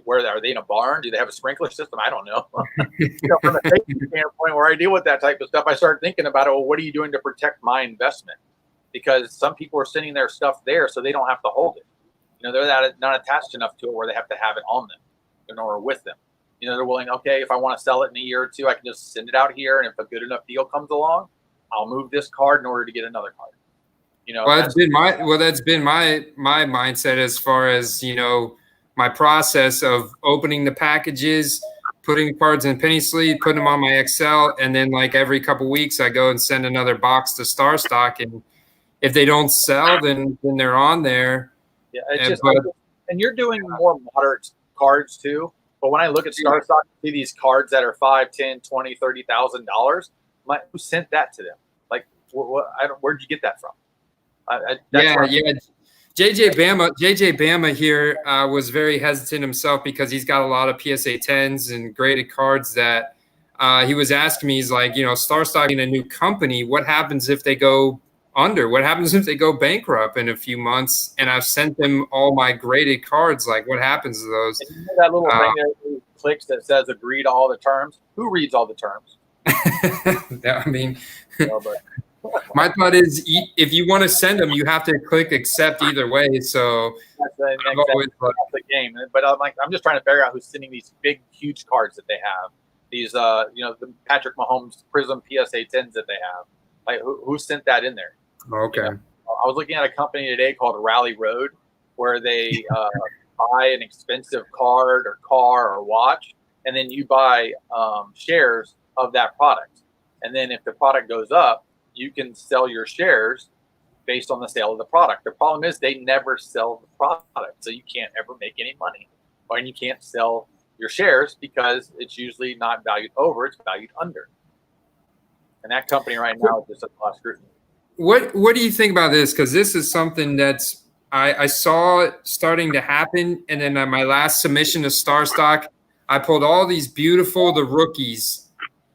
Where are they in a barn? Do they have a sprinkler system? I don't know. From a safety standpoint, where I deal with that type of stuff, I start thinking about it. Well, what are you doing to protect my investment? Because some people are sending their stuff there so they don't have to hold it. They're not attached enough to it where they have to have it on them, or with them. They're willing, okay, if I want to sell it in a year or two, I can just send it out here. And if a good enough deal comes along, I'll move this card in order to get another card. That's been my mindset as far as, my process of opening the packages, putting cards in penny sleeve, putting them on my Excel. And then like every couple of weeks, I go and send another box to Starstock. And if they don't sell, then they're on there. Yeah, and you're doing more moderate cards too. But when I look at Starstock, I see these cards that are $5, $10, $20, $30,000. Who sent that to them? Like, where'd you get that from? JJ Bama here was very hesitant himself because he's got a lot of PSA 10s and graded cards that he was asking me. He's like, Starstock in a new company, what happens if they go under? What happens if they go bankrupt in a few months? And I've sent them all my graded cards. Like, what happens to those? And that little thing that clicks that says agree to all the terms. Who reads all the terms? I mean, my thought is if you want to send them, you have to click accept either way. So that's the game. But I'm just trying to figure out who's sending these big, huge cards that they have. These, the Patrick Mahomes Prism PSA 10s that they have. Like, who sent that in there? Okay. I was looking at a company today called Rally Road, where they buy an expensive card or watch, and then you buy shares of that product. And then if the product goes up, you can sell your shares based on the sale of the product. The problem is they never sell the product, so you can't ever make any money. And you can't sell your shares because it's usually not valued over, it's valued under. And that company right now is just a lot of scrutiny. What do you think about this? Because this is something that's I saw it starting to happen, and then my last submission to Starstock, I pulled all these beautiful, the rookies.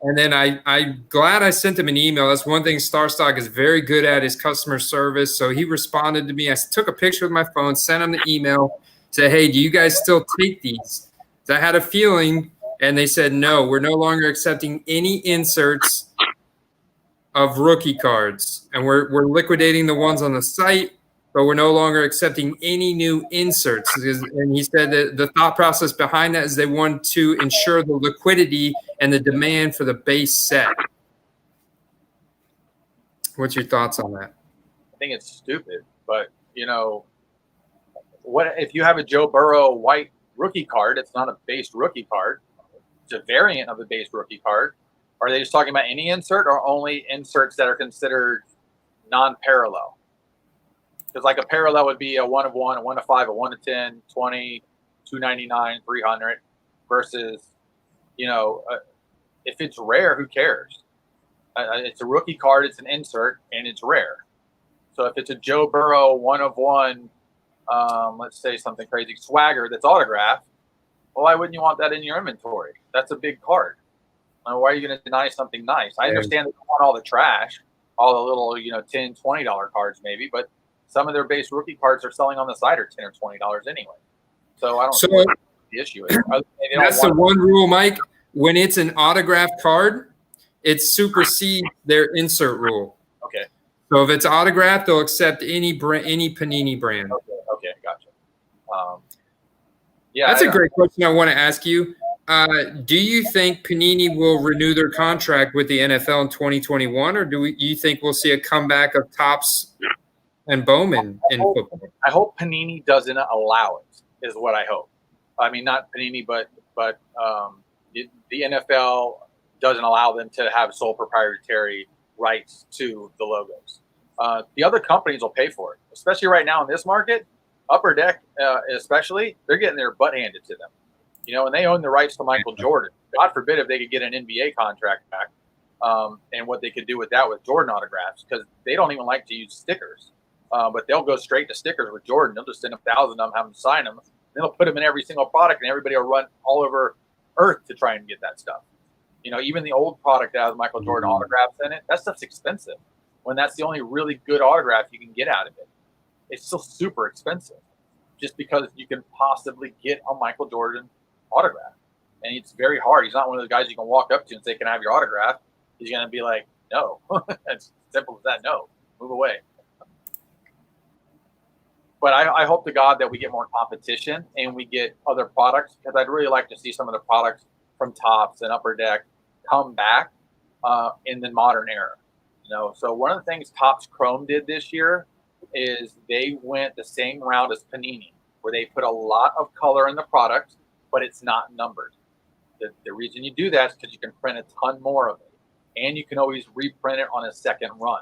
And then I'm glad I sent him an email. That's one thing Starstock is very good at is customer service. So he responded to me. I took a picture with my phone, sent him the email, said, hey, do you guys still take these? So I had a feeling, and they said, no, we're no longer accepting any inserts of rookie cards. And we're liquidating the ones on the site, but we're no longer accepting any new inserts. And he said that the thought process behind that is they want to ensure the liquidity and the demand for the base set. What's your thoughts on that? I think it's stupid, but you know, what if you have a Joe Burrow white rookie card? It's not a base rookie card. It's a variant of a base rookie card. Are they just talking about any insert or only inserts that are considered non-parallel? Because like a parallel would be a 1 of 1, a 1 of 5, a 1 of 10, 20, 299, 300 versus, you know, if it's rare, who cares? It's a rookie card, it's an insert, and it's rare. So if it's a Joe Burrow 1 of 1, let's say something crazy, swagger that's autographed, well, why wouldn't you want that in your inventory? That's a big card. Why are you going to deny something nice? I understand that they want all the trash, all the little, you know, $10, $20 cards maybe, but some of their base rookie cards are selling on the site are $10 or $20 anyway. So I don't see what the issue is. That's the one rule, Mike. When it's an autographed card, it supersedes their insert rule. Okay. So if it's autographed, they'll accept any Panini brand. Okay, gotcha. Yeah, that's a great question I want to ask you. Do you think Panini will renew their contract with the NFL in 2021, or do you think we'll see a comeback of Topps and Bowman in football? I hope Panini doesn't allow it, is what I hope. I mean, not Panini, but the NFL doesn't allow them to have sole proprietary rights to the logos. The other companies will pay for it, especially right now in this market. Upper Deck, especially, they're getting their butt handed to them. You know, and they own the rights to Michael Jordan. God forbid if they could get an NBA contract back, and what they could do with that with Jordan autographs, because they don't even like to use stickers. But they'll go straight to stickers with Jordan. They'll just send 1,000 of them, have them sign them. Then they'll put them in every single product, and everybody will run all over Earth to try and get that stuff. You know, even the old product that has Michael Jordan autographs in it, that stuff's expensive. When that's the only really good autograph you can get out of it, it's still super expensive, just because you can possibly get a Michael Jordan autograph, and it's very hard. He's not one of those guys you can walk up to and say, "Can I have your autograph?" He's going to be like, "No." It's simple as that. No, move away. But I hope to God that we get more competition and we get other products, because I'd really like to see some of the products from Topps and Upper Deck come back in the modern era. You know, so one of the things Topps Chrome did this year is they went the same route as Panini, where they put a lot of color in the product, but it's not numbered. The reason you do that is because you can print a ton more of it, and you can always reprint it on a second run,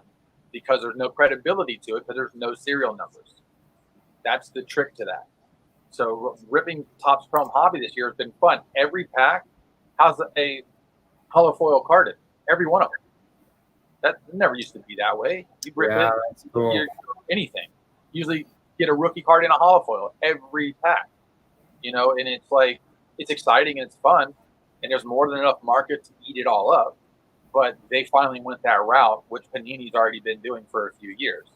because there's no credibility to it because there's no serial numbers. That's the trick to that. So ripping Topps Chrome Hobby this year has been fun. Every pack has a hollow foil card in every one of them. That never used to be that way. You rip it, that's cool. Anything. Usually get a rookie card in a hollow foil every pack. You know, and it's like, it's exciting and it's fun, and there's more than enough market to eat it all up. But they finally went that route, which Panini's already been doing for a few years.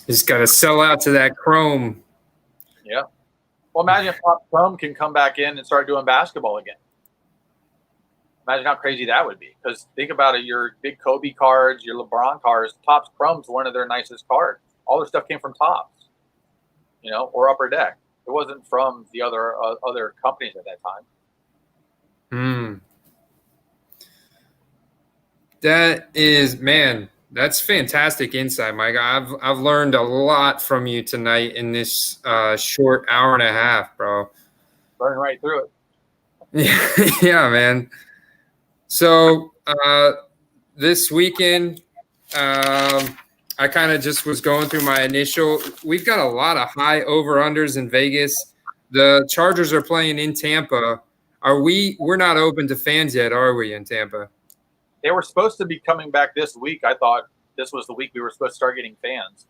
Just got to sell out to that Chrome. Yeah. Well, imagine if Topps Chrome can come back in and start doing basketball again. Imagine how crazy that would be. Because think about it, your big Kobe cards, your LeBron cards, Topps Chrome's one of their nicest cards. All their stuff came from Topps, you know, or Upper Deck. It wasn't from the other companies at that time. That is, man, that's fantastic insight, Mike. I've learned a lot from you tonight in this short hour and a half, bro. Burning right through it. Yeah, man. So this weekend, I kind of just was going through my initial. We've got a lot of high over-unders in Vegas. The Chargers are playing in Tampa. We're not open to fans yet, are we, in Tampa? They were supposed to be coming back this week. I thought this was the week we were supposed to start getting fans.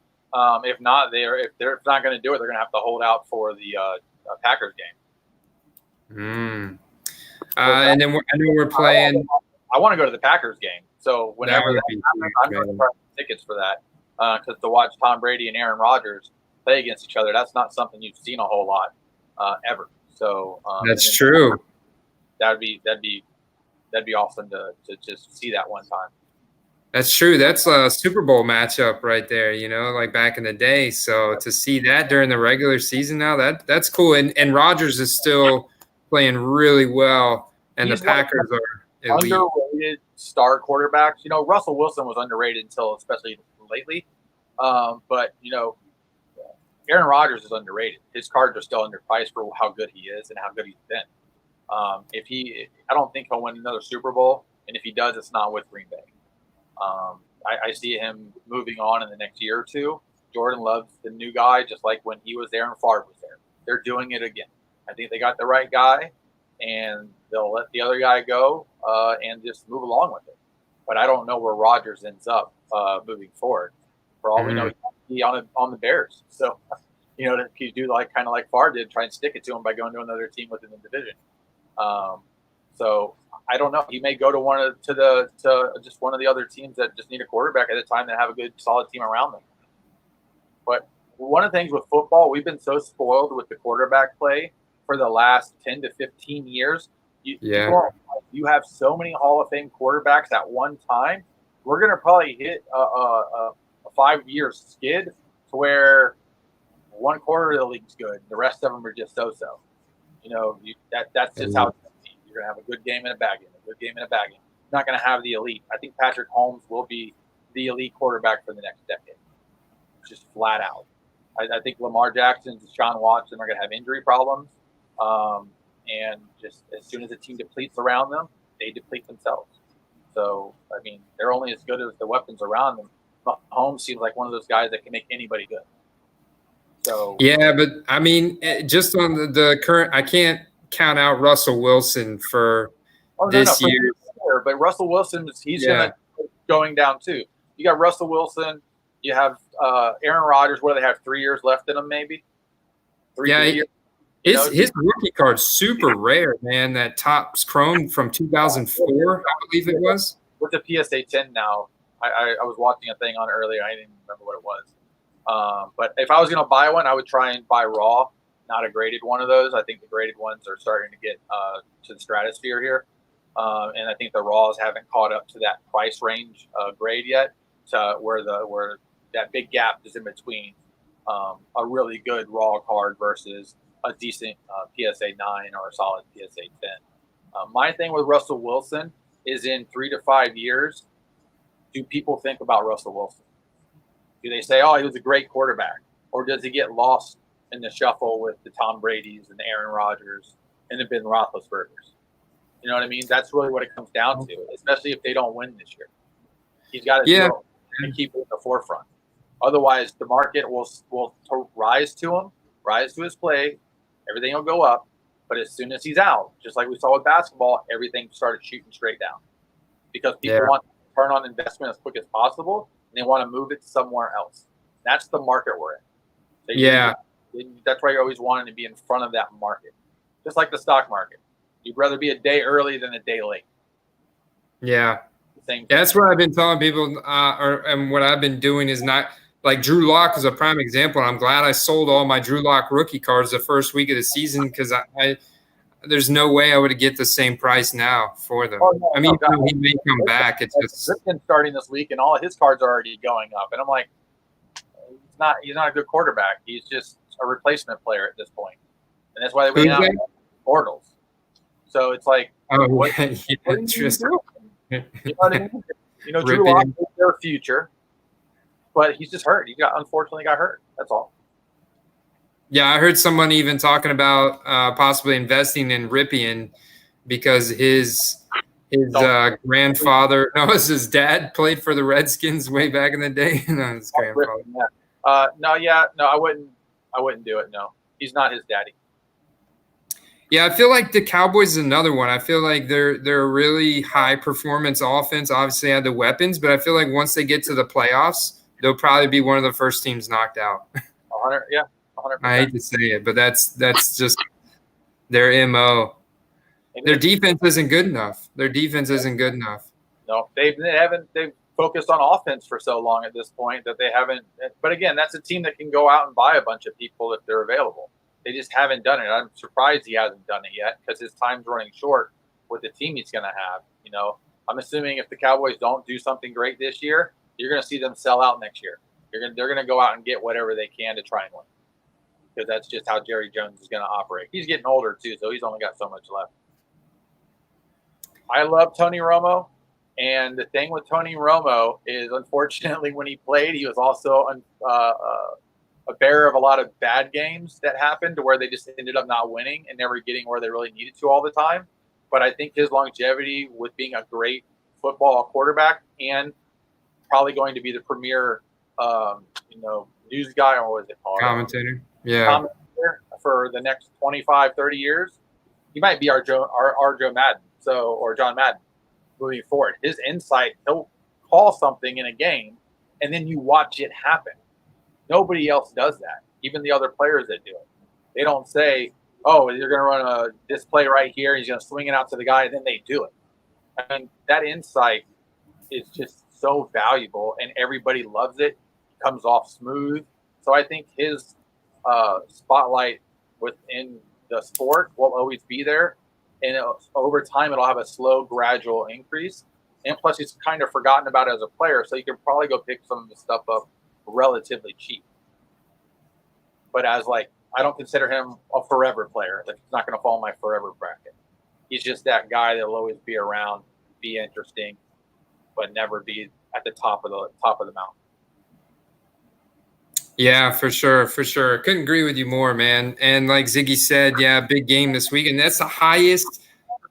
If not, if they're not going to do it, they're going to have to hold out for the Packers game. Mm. And then I know we're playing. I want to go to the Packers game. So whenever that huge, happens, I'm going to try tickets for that because to watch Tom Brady and Aaron Rodgers play against each other, that's not something you've seen a whole lot ever. So that's true. That'd be awesome to just see that one time. That's true. That's a Super Bowl matchup right there, like back in the day. So to see that during the regular season now, that's cool. And Rodgers is still playing really well, and He's the Packers are elite. Underrated star quarterbacks. Russell Wilson was underrated until especially lately. But Aaron Rodgers is underrated. His cards are still underpriced for how good he is and how good he's been. I don't think he'll win another Super Bowl, and if he does, it's not with Green Bay. I see him moving on in the next year or two. Jordan loves the new guy, just like when he was there and Favre was there. They're doing it again. I think they got the right guy, and they'll let the other guy go and just move along with it. But I don't know where Rodgers ends up moving forward. For all we know, he's on the Bears. So, if you do kind of like Favre did, try and stick it to him by going to another team within the division. So I don't know. He may go to just one of the other teams that just need a quarterback at a time that have a good, solid team around them. But one of the things with football, we've been so spoiled with the quarterback play for the last 10 to 15 years. You have so many Hall of Fame quarterbacks at one time. We're going to probably hit a 5-year skid to where one quarter of the league's good. The rest of them are just so-so. That's just how it's going to be. You're going to have a good game and a bad game, a good game and a bad game. You're not going to have the elite. I think Patrick Mahomes will be the elite quarterback for the next decade. Just flat out. I think Lamar Jackson and Deshaun Watson are going to have injury problems. And just as soon as the team depletes around them, they deplete themselves. So, they're only as good as the weapons around them. Mahomes seems like one of those guys that can make anybody good. So yeah, but just on the current, I can't count out Russell Wilson for this year. Sure, but Russell Wilson, he's going down too. You got Russell Wilson. You have Aaron Rodgers. What do they have? 3 years left in them, maybe. 3 years. His rookie card's super rare, man. That Topps Chrome from 2004, I believe it was. With the PSA 10 now, I was watching a thing on earlier. I didn't remember what it was. But if I was going to buy one, I would try and buy raw, not a graded one of those. I think the graded ones are starting to get to the stratosphere here. And I think the raws haven't caught up to that price range grade yet, to where that big gap is in between a really good raw card versus a decent PSA 9 or a solid PSA 10. My thing with Russell Wilson is in 3 to 5 years, do people think about Russell Wilson? Do they say, oh, he was a great quarterback? Or does he get lost in the shuffle with the Tom Brady's and the Aaron Rodgers and the Ben Roethlisbergers? You know what I mean? That's really what it comes down to, especially if they don't win this year. He's got to and keep it in the forefront. Otherwise, the market will rise to him, rise to his play. Everything will go up. But as soon as he's out, just like we saw with basketball, everything started shooting straight down. Because people want to turn on investment as quick as possible, and they want to move it somewhere else. That's the market we're in. That's why you're always wanting to be in front of that market. Just like the stock market. You'd rather be a day early than a day late. Yeah. That's what I've been telling people, and what I've been doing is not like Drew Lock is a prime example. And I'm glad I sold all my Drew Lock rookie cards the first week of the season because there's no way I would get the same price now for them. He may come back. It's just Ripken's starting this week, and all of his cards are already going up. And I'm like, he's not a good quarterback. He's just a replacement player at this point, and that's why they went out Bortles. So it's like, what do you do? You know what I mean? Drew Lock is their future, but he's just hurt. He unfortunately got hurt. That's all. Yeah, I heard someone even talking about possibly investing in Ripien because his grandfather, his dad played for the Redskins way back in the day. No, his grandfather. I wouldn't do it. No, he's not his daddy. Yeah, I feel like the Cowboys is another one. I feel like they're a really high performance offense. Obviously, they have the weapons, but I feel like once they get to the playoffs, they'll probably be one of the first teams knocked out. 100%. I hate to say it, but that's just their MO. Their defense isn't good enough. Their defense isn't good enough. No, they've focused on offense for so long at this point that they haven't. But again, that's a team that can go out and buy a bunch of people if they're available. They just haven't done it. I'm surprised he hasn't done it yet because his time's running short with the team he's going to have. I'm assuming if the Cowboys don't do something great this year, you're going to see them sell out next year. They're going to go out and get whatever they can to try and win, because that's just how Jerry Jones is going to operate. He's getting older too, so he's only got so much left. I love Tony Romo, and the thing with Tony Romo is, unfortunately, when he played, he was also a bearer of a lot of bad games that happened to where they just ended up not winning and never getting where they really needed to all the time. But I think his longevity with being a great football quarterback and probably going to be the premier, news guy, or what is it called? Commentator. Yeah. Commentator for the next 25, 30 years. He might be our Joe Madden, or John Madden moving forward. His insight, he'll call something in a game and then you watch it happen. Nobody else does that. Even the other players that do it. They don't say, oh, you're going to run this play right here. He's going to swing it out to the guy, and then they do it. I mean, that insight is just so valuable, and everybody loves it. It comes off smooth. So I think his spotlight within the sport will always be there. And over time, it'll have a slow, gradual increase. And plus, he's kind of forgotten about it as a player, so you can probably go pick some of the stuff up relatively cheap. But I don't consider him a forever player. Like, he's not going to fall in my forever bracket. He's just that guy that'll always be around, be interesting, but never be at the top of the mountain. Yeah, for sure. Couldn't agree with you more, man. And like Ziggy said, yeah, big game this week. And that's the highest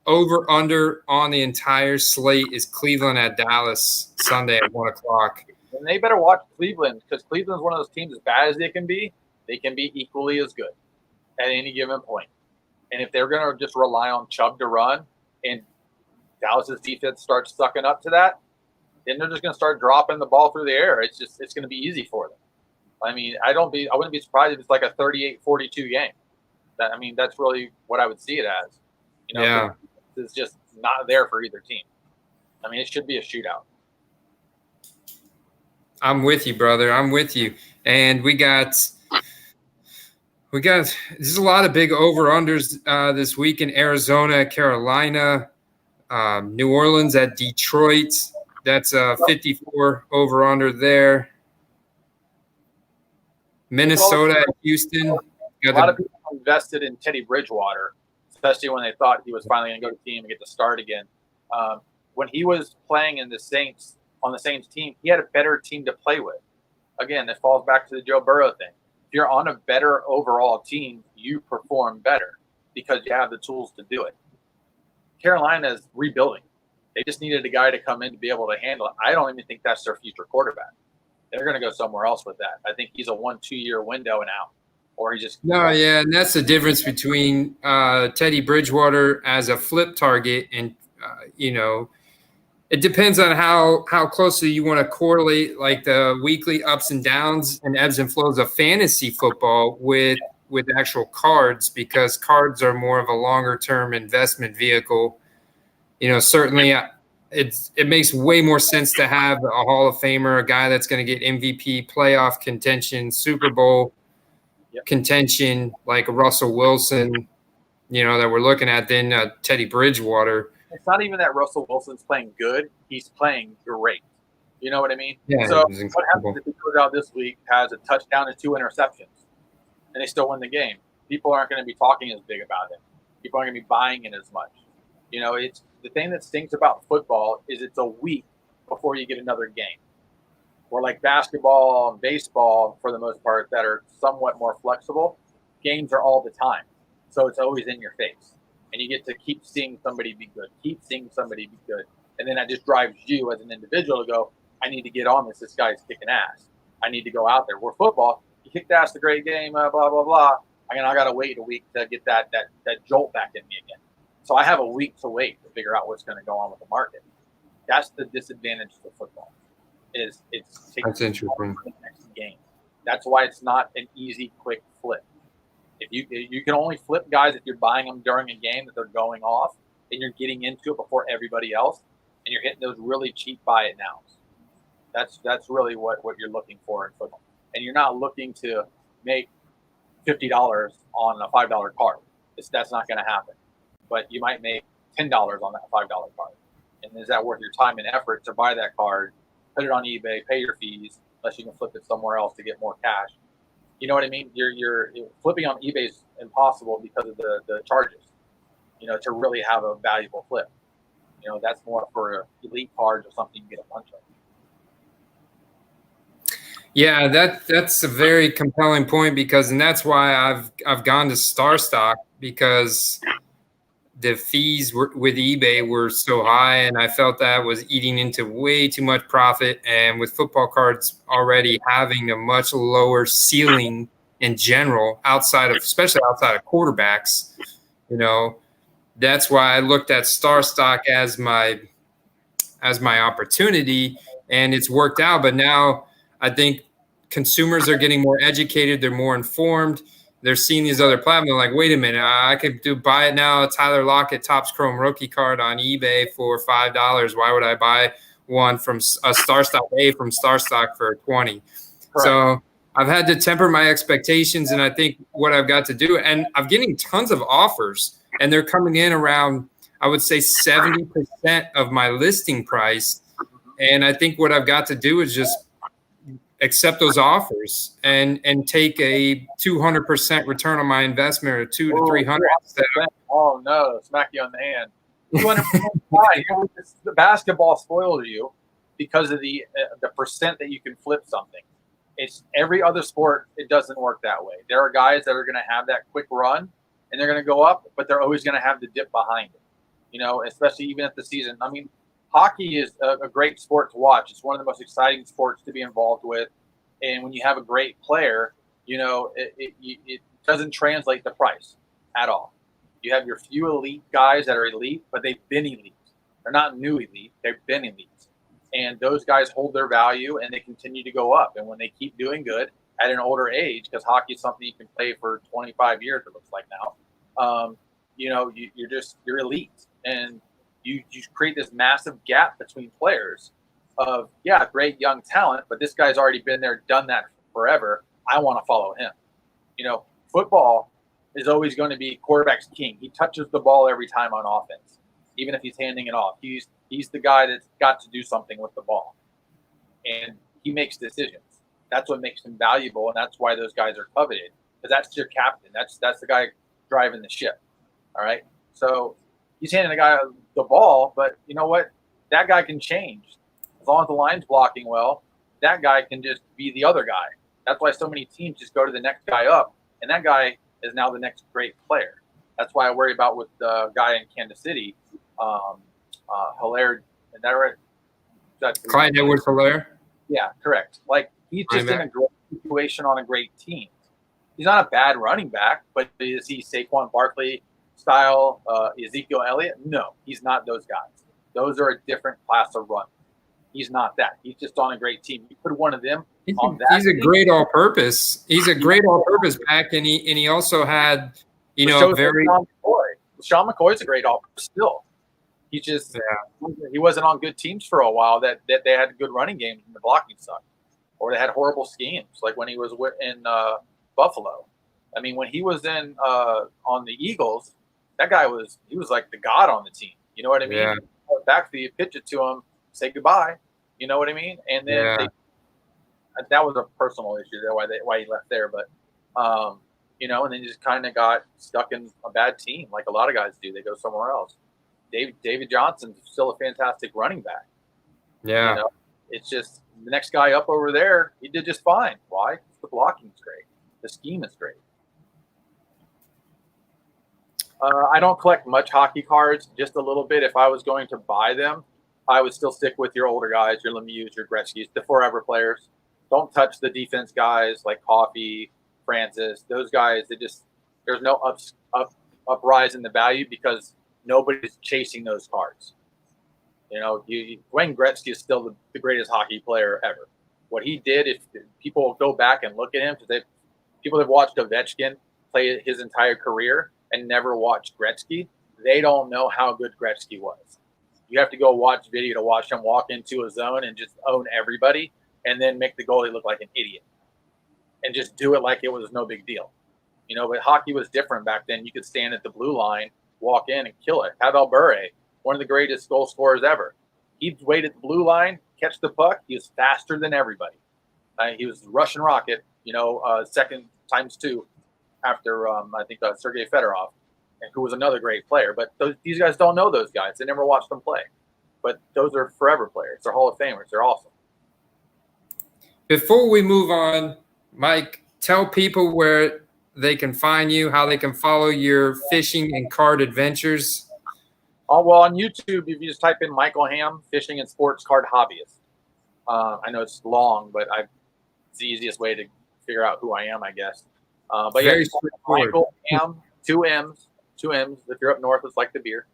over-under on the entire slate is Cleveland at Dallas Sunday at 1 o'clock. And they better watch Cleveland, because Cleveland's one of those teams, as bad as they can be equally as good at any given point. And if they're going to just rely on Chubb to run and Dallas's defense starts sucking up to that, then they're just going to start dropping the ball through the air. It's going to be easy for them. I mean, I wouldn't be surprised if it's like a 38-42 game. That's really what I would see it as. Yeah. It's just not there for either team. I mean, it should be a shootout. I'm with you, brother. I'm with you. And there's a lot of big over-unders this week in Arizona, Carolina, New Orleans at Detroit. That's a 54 over-under there. Minnesota at Houston. A lot of people invested in Teddy Bridgewater, especially when they thought he was finally going to go to the team and get to start again. When he was playing on the Saints team, he had a better team to play with. Again, it falls back to the Joe Burrow thing. If you're on a better overall team, you perform better because you have the tools to do it. Carolina's rebuilding. They just needed a guy to come in to be able to handle it. I don't even think that's their future quarterback. They're going to go somewhere else with that. I think he's a 1-2 year window and out. Or he just – No, yeah, and that's the difference between Teddy Bridgewater as a flip target and, it depends on how closely you want to correlate like the weekly ups and downs and ebbs and flows of fantasy football with actual cards, because cards are more of a longer term investment vehicle. Certainly it makes way more sense to have a Hall of Famer, a guy that's going to get MVP, playoff contention, Super Bowl contention, like Russell Wilson, that we're looking at, than Teddy Bridgewater. It's not even that Russell Wilson's playing good. He's playing great. You know what I mean? Yeah, so what happens if he goes out this week, has a touchdown and 2 interceptions, and they still win the game? People aren't going to be talking as big about it. People aren't going to be buying it as much. It's the thing that stinks about football is it's a week before you get another game. Or like basketball and baseball, for the most part, that are somewhat more flexible, games are all the time. So it's always in your face. And you get to keep seeing somebody be good, And then that just drives you as an individual to go, I need to get on this. This guy's kicking ass. I need to go out there. Where football, you kicked ass, a great game, blah, blah, blah. I got to wait a week to get that jolt back in me again. So I have a week to wait to figure out what's going to go on with the market. That's the disadvantage to football. It's That's interesting. The next game. That's why it's not an easy, quick flip. If you can only flip guys if you're buying them during a game that they're going off, and you're getting into it before everybody else, and you're hitting those really cheap buy it nows. That's really what you're looking for in football, and you're not looking to make $50 on a $5 card. That's not going to happen. But you might make $10 on that $5 card. And is that worth your time and effort to buy that card, put it on eBay, pay your fees, unless you can flip it somewhere else to get more cash? You know what I mean? You're flipping on eBay is impossible because of the charges. To really have a valuable flip. That's more for elite cards or something you get a bunch of. Yeah, that's a very compelling point and that's why I've gone to Starstock, because the fees with eBay were so high, and I felt that was eating into way too much profit. And with football cards already having a much lower ceiling in general, especially outside of quarterbacks, that's why I looked at Starstock as my opportunity, and it's worked out. But now I think consumers are getting more educated. They're more informed. They're seeing these other platforms. They're like, wait a minute, I could buy it now. A Tyler Lockett Topps Chrome rookie card on eBay for $5. Why would I buy one from a Starstock from Starstock for 20? Correct. So I've had to temper my expectations, and I think what I've got to do, and I'm getting tons of offers, and they're coming in around, I would say 70% of my listing price. And I think what I've got to do is just accept those offers and take a 200% return on my investment, or 200 to 300. Oh no, smack you on the hand. 200%. The basketball spoils you because of the percent that you can flip something. It's every other sport. It doesn't work that way. There are guys that are going to have that quick run and they're going to go up, but they're always going to have the dip behind it. Especially even at the season. I mean, hockey is a great sport to watch. It's one of the most exciting sports to be involved with. And when you have a great player, it doesn't translate the price at all. You have your few elite guys that are elite, but they've been elite. They're not new elite. They've been elite. And those guys hold their value, and they continue to go up. And when they keep doing good at an older age, because hockey is something you can play for 25 years, it looks like now, you're elite. And you create this massive gap between players of, great young talent, but this guy's already been there, done that forever. I want to follow him. Football is always going to be quarterback's king. He touches the ball every time on offense, even if he's handing it off. He's the guy that's got to do something with the ball, and he makes decisions. That's what makes him valuable, and that's why those guys are coveted, because that's your captain. That's the guy driving the ship. All right, so he's handing the guy the ball, but you know what? That guy can change. As long as the line's blocking well, that guy can just be the other guy. That's why so many teams just go to the next guy up, and that guy is now the next great player. That's why I worry about with the guy in Kansas City, Hilaire. Is that right? Clyde Edwards-Helaire? Yeah, correct. Like, he's just in a great situation on a great team. He's not a bad running back, but is he Saquon Barkley style, Ezekiel Elliott? No, he's not those guys. Those are a different class of run. He's not that. He's just on a great team. You put one of them on that. He's a great all-purpose. He's a great all-purpose back, and he also had, very. Sean McCoy's a great all-purpose still. He just he wasn't on good teams for a while that they had good running games and the blocking sucked, or they had horrible schemes like when he was in Buffalo. I mean, when he was in on the Eagles, that guy was like the god on the team. You know what I mean? Yeah. Backfield, pitch it to him, say goodbye. You know what I mean? And then that was a personal issue there why he left there, but and then he just kind of got stuck in a bad team like a lot of guys do. They go somewhere else. David Johnson's still a fantastic running back. Yeah. It's just the next guy up over there, he did just fine. Why? The blocking's great. The scheme is great. I don't collect much hockey cards, just a little bit. If I was going to buy them, I would still stick with your older guys, your Lemieux, your Gretzky's, the forever players. Don't touch the defense guys like Coffey, Francis. Those guys, there's no uprise in the value because nobody's chasing those cards. Wayne Gretzky is still the greatest hockey player ever. What he did, if people go back and look at him, because people have watched Ovechkin play his entire career and never watched Gretzky, they don't know how good Gretzky was. You have to go watch video to watch him walk into a zone and just own everybody, and then make the goalie look like an idiot, and just do it like it was no big deal. But hockey was different back then. You could stand at the blue line, walk in, and kill it. Pavel Bure, one of the greatest goal scorers ever. He'd wait at the blue line, catch the puck. He was faster than everybody. He was the Russian rocket, second times two after, I think, Sergei Fedorov, who was another great player. But these guys don't know those guys. They never watched them play. But those are forever players. They're Hall of Famers. They're awesome. Before we move on, Mike, tell people where they can find you, how they can follow your fishing and card adventures. Well, on YouTube, if you just type in Michael Hamm, Fishing and Sports Card Hobbyist. I know it's long, but it's the easiest way to figure out who I am, I guess. But yeah, Michael Hamm, two M's. If you're up north, it's like the beer.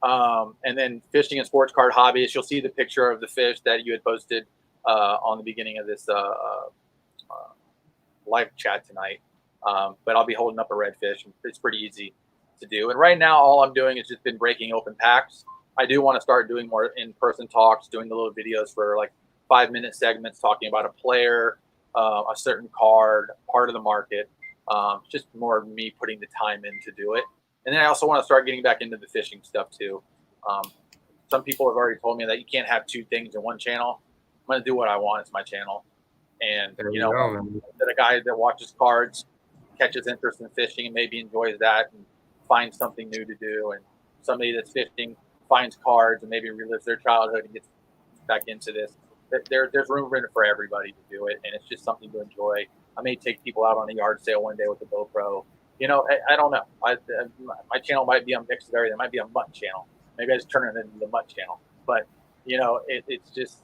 And then Fishing and Sports Card Hobbyist. You'll see the picture of the fish that you had posted on the beginning of this live chat tonight. But I'll be holding up a redfish. It's pretty easy to do. And right now, all I'm doing is just been breaking open packs. I do want to start doing more in-person talks, doing the little videos for like 5-minute segments, talking about a player, a certain card, part of the market. Just more of me putting the time in to do it. And then I also want to start getting back into the fishing stuff too. Some people have already told me that you can't have two things in one channel. I'm going to do what I want. It's my channel. And, that a guy that watches cards catches interest in fishing and maybe enjoys that and finds something new to do. And somebody that's fishing finds cards and maybe relives their childhood and gets back into this. There's room for everybody to do it. And it's just something to enjoy. I may take people out on a yard sale one day with a GoPro. I don't know. My channel might be a mix of everything. It might be a mutt channel. Maybe I just turn it into the mutt channel. But, it's just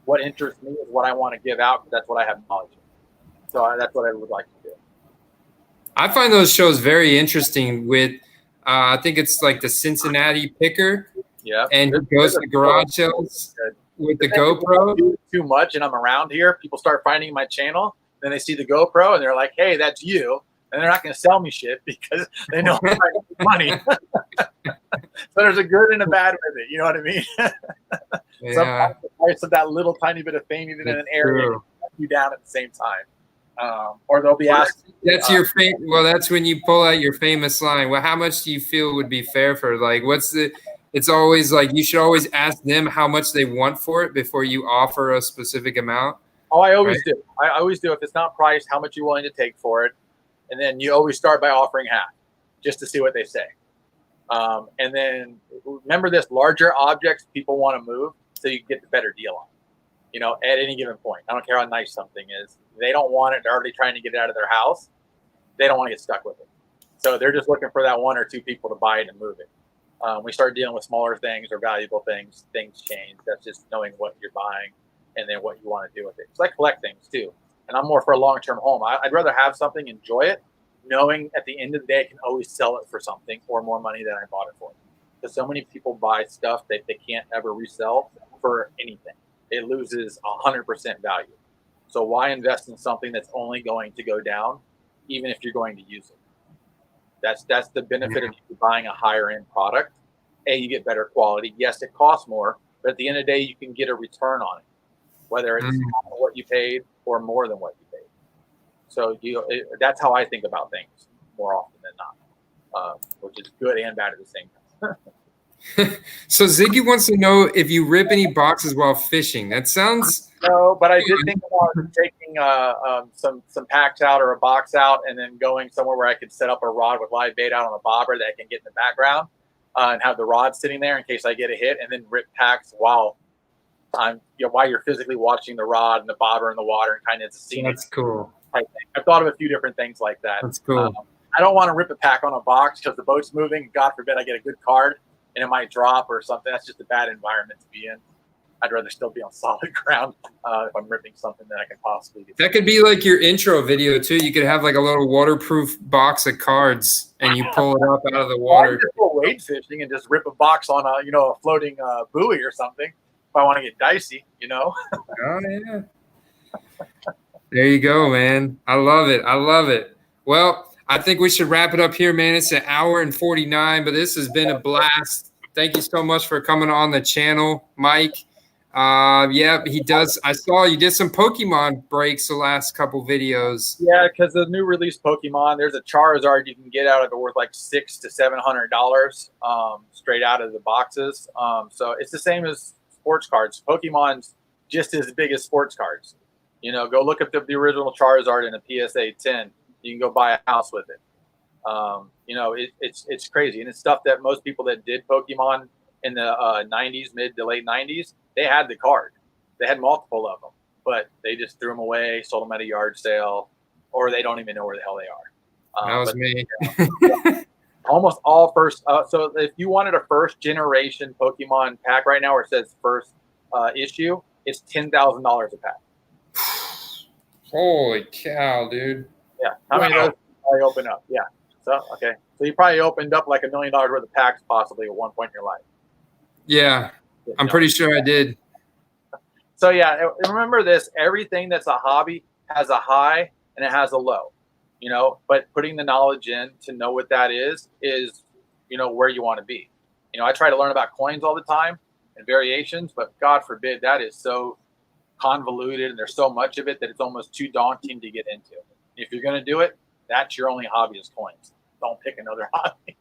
what interests me is what I want to give out because that's what I have knowledge of. So that's what I would like to do. I find those shows very interesting with, I think it's like the Cincinnati Picker. Yeah. And he goes to garage sales with the GoPro. Too much and I'm around here. People start finding my channel. Then they see the GoPro and they're like, hey, that's you. And they're not going to sell me shit because they know I'm trying to make money. So there's a good and a bad with it. You know what I mean? Yeah. Sometimes the price of that little tiny bit of fame, even in an area, can cut you down at the same time. Or they'll be asked. That's your well, that's when you pull out your famous line. Well, how much do you feel would be fair for it's always like you should always ask them how much they want for it before you offer a specific amount. Oh, I always do. I always do. If it's not priced, how much you're willing to take for it. And then you always start by offering half just to see what they say. And then remember this, larger objects people want to move so you can get the better deal on, at any given point. I don't care how nice something is. They don't want it. They're already trying to get it out of their house. They don't want to get stuck with it. So they're just looking for that one or two people to buy it and move it. We start dealing with smaller things or valuable things. Things change. That's just knowing what you're buying and then what you want to do with it. So I collect things too. And I'm more for a long-term home. I'd rather have something, enjoy it, knowing at the end of the day I can always sell it for something or more money than I bought it for. Because so many people buy stuff that they can't ever resell for anything. It loses 100% value. So why invest in something that's only going to go down, even if you're going to use it? That's the benefit of you buying a higher-end product. You get better quality. Yes, it costs more, but at the end of the day, you can get a return on it, whether it's what you paid or more than what you paid. So that's how I think about things more often than not, which is good and bad at the same time. So Ziggy wants to know if you rip any boxes while fishing. That sounds... No, but I did think about taking some packs out or a box out and then going somewhere where I could set up a rod with live bait out on a bobber that I can get in the background and have the rod sitting there in case I get a hit, and then rip packs while you're physically watching the rod and the bobber in the water and kind of it's a scene. That's cool. I've thought of a few different things like that. That's cool. I don't want to rip a pack on a box because the boat's moving. God forbid I get a good card and it might drop or something. That's just a bad environment to be in. I'd rather still be on solid ground if I'm ripping something that I can possibly get. That could be like your intro video too. You could have like a little waterproof box of cards and you pull it up out of the water. Go wade fishing and just rip a box on a floating buoy or something. If I want to get dicey, Oh yeah. There you go, man. I love it. Well, I think we should wrap it up here, man. It's an hour and 49, but this has been a blast. Thank you so much for coming on the channel, Mike. Yeah, he does. I saw you did some Pokemon breaks the last couple videos. Yeah, because the new release Pokemon, there's a Charizard you can get out of it worth like $600 to $700 straight out of the boxes. So it's the same as sports cards. Pokemon's just as big as sports cards. You know, go look up the original Charizard in a PSA 10. You can go buy a house with it. You know, it's crazy, and it's stuff that most people that did Pokemon in the 90s, mid to late 90s, they had the card. They had multiple of them, but they just threw them away, sold them at a yard sale, or they don't even know where the hell they are. That was me. Yeah, almost all first. So if you wanted a first generation Pokemon pack right now, where it says first issue, it's $10,000 a pack. Holy cow, dude. Yeah. How many of those probably open up? Yeah. So, okay. So you probably opened up like $1 million worth of packs possibly at one point in your life. Yeah. I'm pretty sure I did. So yeah, remember this, everything that's a hobby has a high and it has a low, you know, but putting the knowledge in to know what that is, you know, where you want to be. You know, I try to learn about coins all the time and variations, but God forbid, that is so convoluted and there's so much of it that it's almost too daunting to get into. If you're going to do it, that's your only hobby is coins. Don't pick another hobby.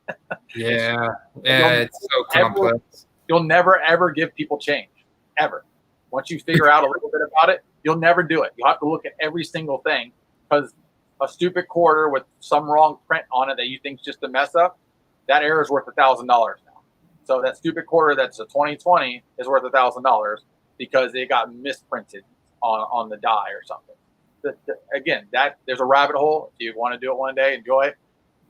Yeah. It's so complex. You'll never, ever give people change, ever. Once you figure out a little bit about it, you'll never do it. You'll have to look at every single thing, because a stupid quarter with some wrong print on it that you think is just a mess up, that error is worth $1,000 now. So that stupid quarter that's a 2020 is worth $1,000 because it got misprinted on the die or something. Again, there's a rabbit hole. If you want to do it one day, enjoy it.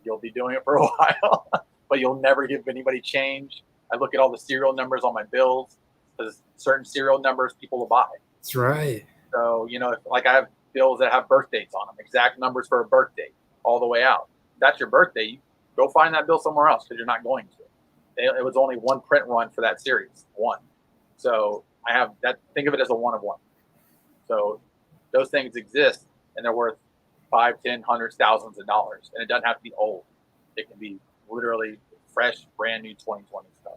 You'll be doing it for a while, but you'll never give anybody change. I look at all the serial numbers on my bills, because certain serial numbers people will buy. That's right. So, you know, like I have bills that have birth dates on them, exact numbers for a birth date all the way out. If that's your birthday, you go find that bill somewhere else, because you're not going to. It was only one print run for that series, one. So I have that. Think of it as a one of one. So those things exist, and they're worth $5, $10, hundreds, thousands of dollars, and it doesn't have to be old. It can be literally fresh, brand new 2020 stuff.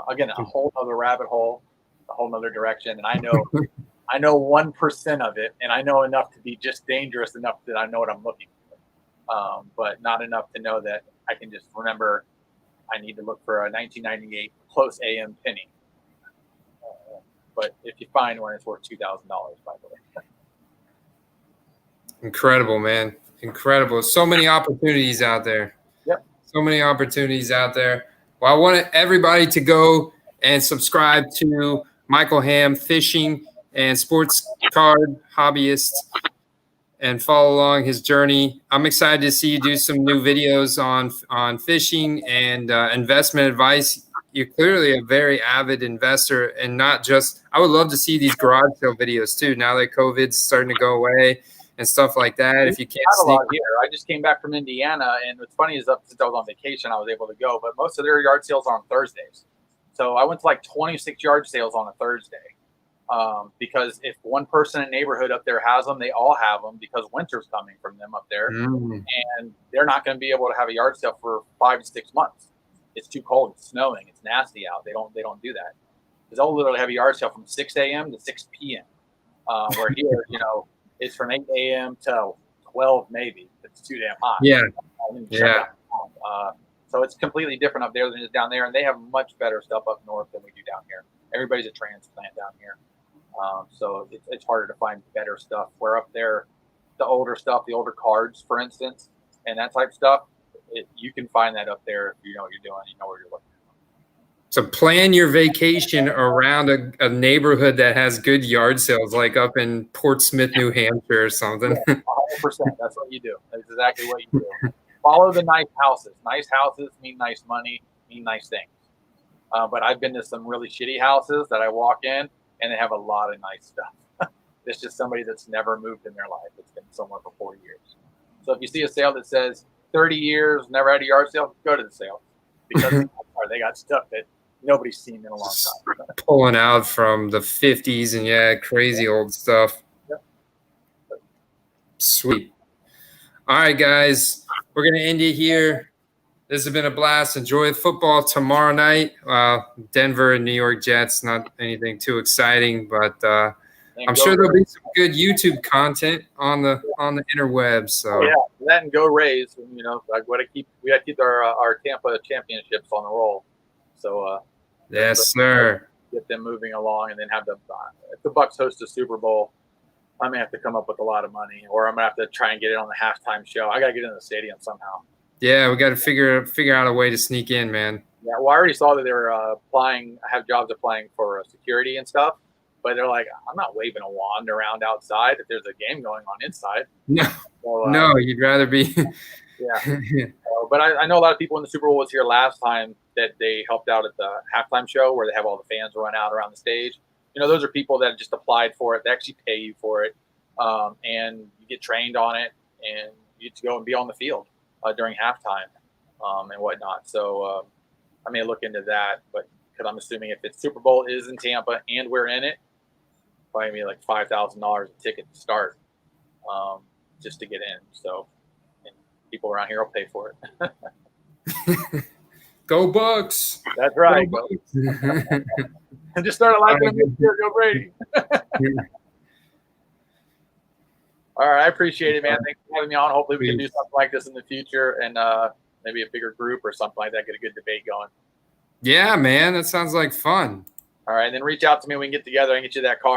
Again, a whole other rabbit hole, a whole other direction, and I know 1% of it, and I know enough to be just dangerous enough that I know what I'm looking for, but not enough to know that I can just remember I need to look for a 1998 close AM penny. But if you find one, it's worth $2,000, by the way. Incredible, man. Incredible. So many opportunities out there. Yep. So many opportunities out there. Well, I want everybody to go and subscribe to Michael Hamm Fishing and Sports Card Hobbyist and follow along his journey. I'm excited to see you do some new videos on fishing and investment advice. You're clearly a very avid investor, and not just – I would love to see these garage sale videos too, now that COVID's starting to go away and stuff like that. If you can't sneak here, I just came back from Indiana, and what's funny is since I was on vacation, I was able to go, but most of their yard sales are on Thursdays. So I went to like 26 yard sales on a Thursday, because if one person in the neighborhood up there has them, they all have them, because winter's coming from them up there, and they're not going to be able to have a yard sale for 5 to 6 months. It's too cold. It's snowing. It's nasty out. They don't do that. Because they'll literally have a yard sale from 6 a.m. to 6 p.m. Where here, you know, it's from 8 a.m. to 12 maybe. It's too damn hot. Yeah. Yeah. So it's completely different up there than it is down there, and they have much better stuff up north than we do down here. Everybody's a transplant down here, so it's harder to find better stuff. Where up there, the older stuff, the older cards, for instance, and that type of stuff, you can find that up there if you know what you're doing, you know where you're looking. So plan your vacation around a neighborhood that has good yard sales, like up in Portsmouth, New Hampshire or something. Yeah, 100%. That's what you do. That's exactly what you do. Follow the nice houses. Nice houses mean nice money, mean nice things. But I've been to some really shitty houses that I walk in, and they have a lot of nice stuff. It's just somebody that's never moved in their life. It's been somewhere for 40 years. So if you see a sale that says 30 years, never had a yard sale, go to the sale, because they got stuff that nobody's seen in a long time. Pulling out from the 50s and crazy old stuff. Yep. Sweet. All right, guys, we're gonna end it here. This has been a blast. Enjoy football tomorrow night. Denver and New York Jets. Not anything too exciting, but And I'm go sure there'll Rays. be some good YouTube content on the interwebs. So Yeah, that and go Rays. You know, like we got to keep our Tampa championships on the roll. So yes, sir. get them moving along, and then have the if the Bucks host a Super Bowl, I may have to come up with a lot of money, or I'm gonna have to try and get it on the halftime show. I gotta get in the stadium somehow. Yeah, we got to figure out a way to sneak in, man. Yeah, well, I already saw that they were applying. I have jobs applying for security and stuff, but they're like, I'm not waving a wand around outside if there's a game going on inside. No, So, no, you'd rather be. yeah. But I know a lot of people when the Super Bowl was here last time that they helped out at the halftime show where they have all the fans run out around the stage. You know, those are people that just applied for it. They actually pay you for it, and you get trained on it, and you get to go and be on the field during halftime and whatnot. So I may look into that, but because I'm assuming if it's Super Bowl is in Tampa and we're in it, probably be like $5,000 a ticket to start just to get in. So and people around here will pay for it. Go Bucks! That's right. Go Bucks. And just started liking them this year. Go Brady. All right, I appreciate it, man. Thanks for having me on. Hopefully, we can do something like this in the future, and maybe a bigger group or something like that. Get a good debate going. Yeah, man, that sounds like fun. All right, and then reach out to me. We can get together and get you that car.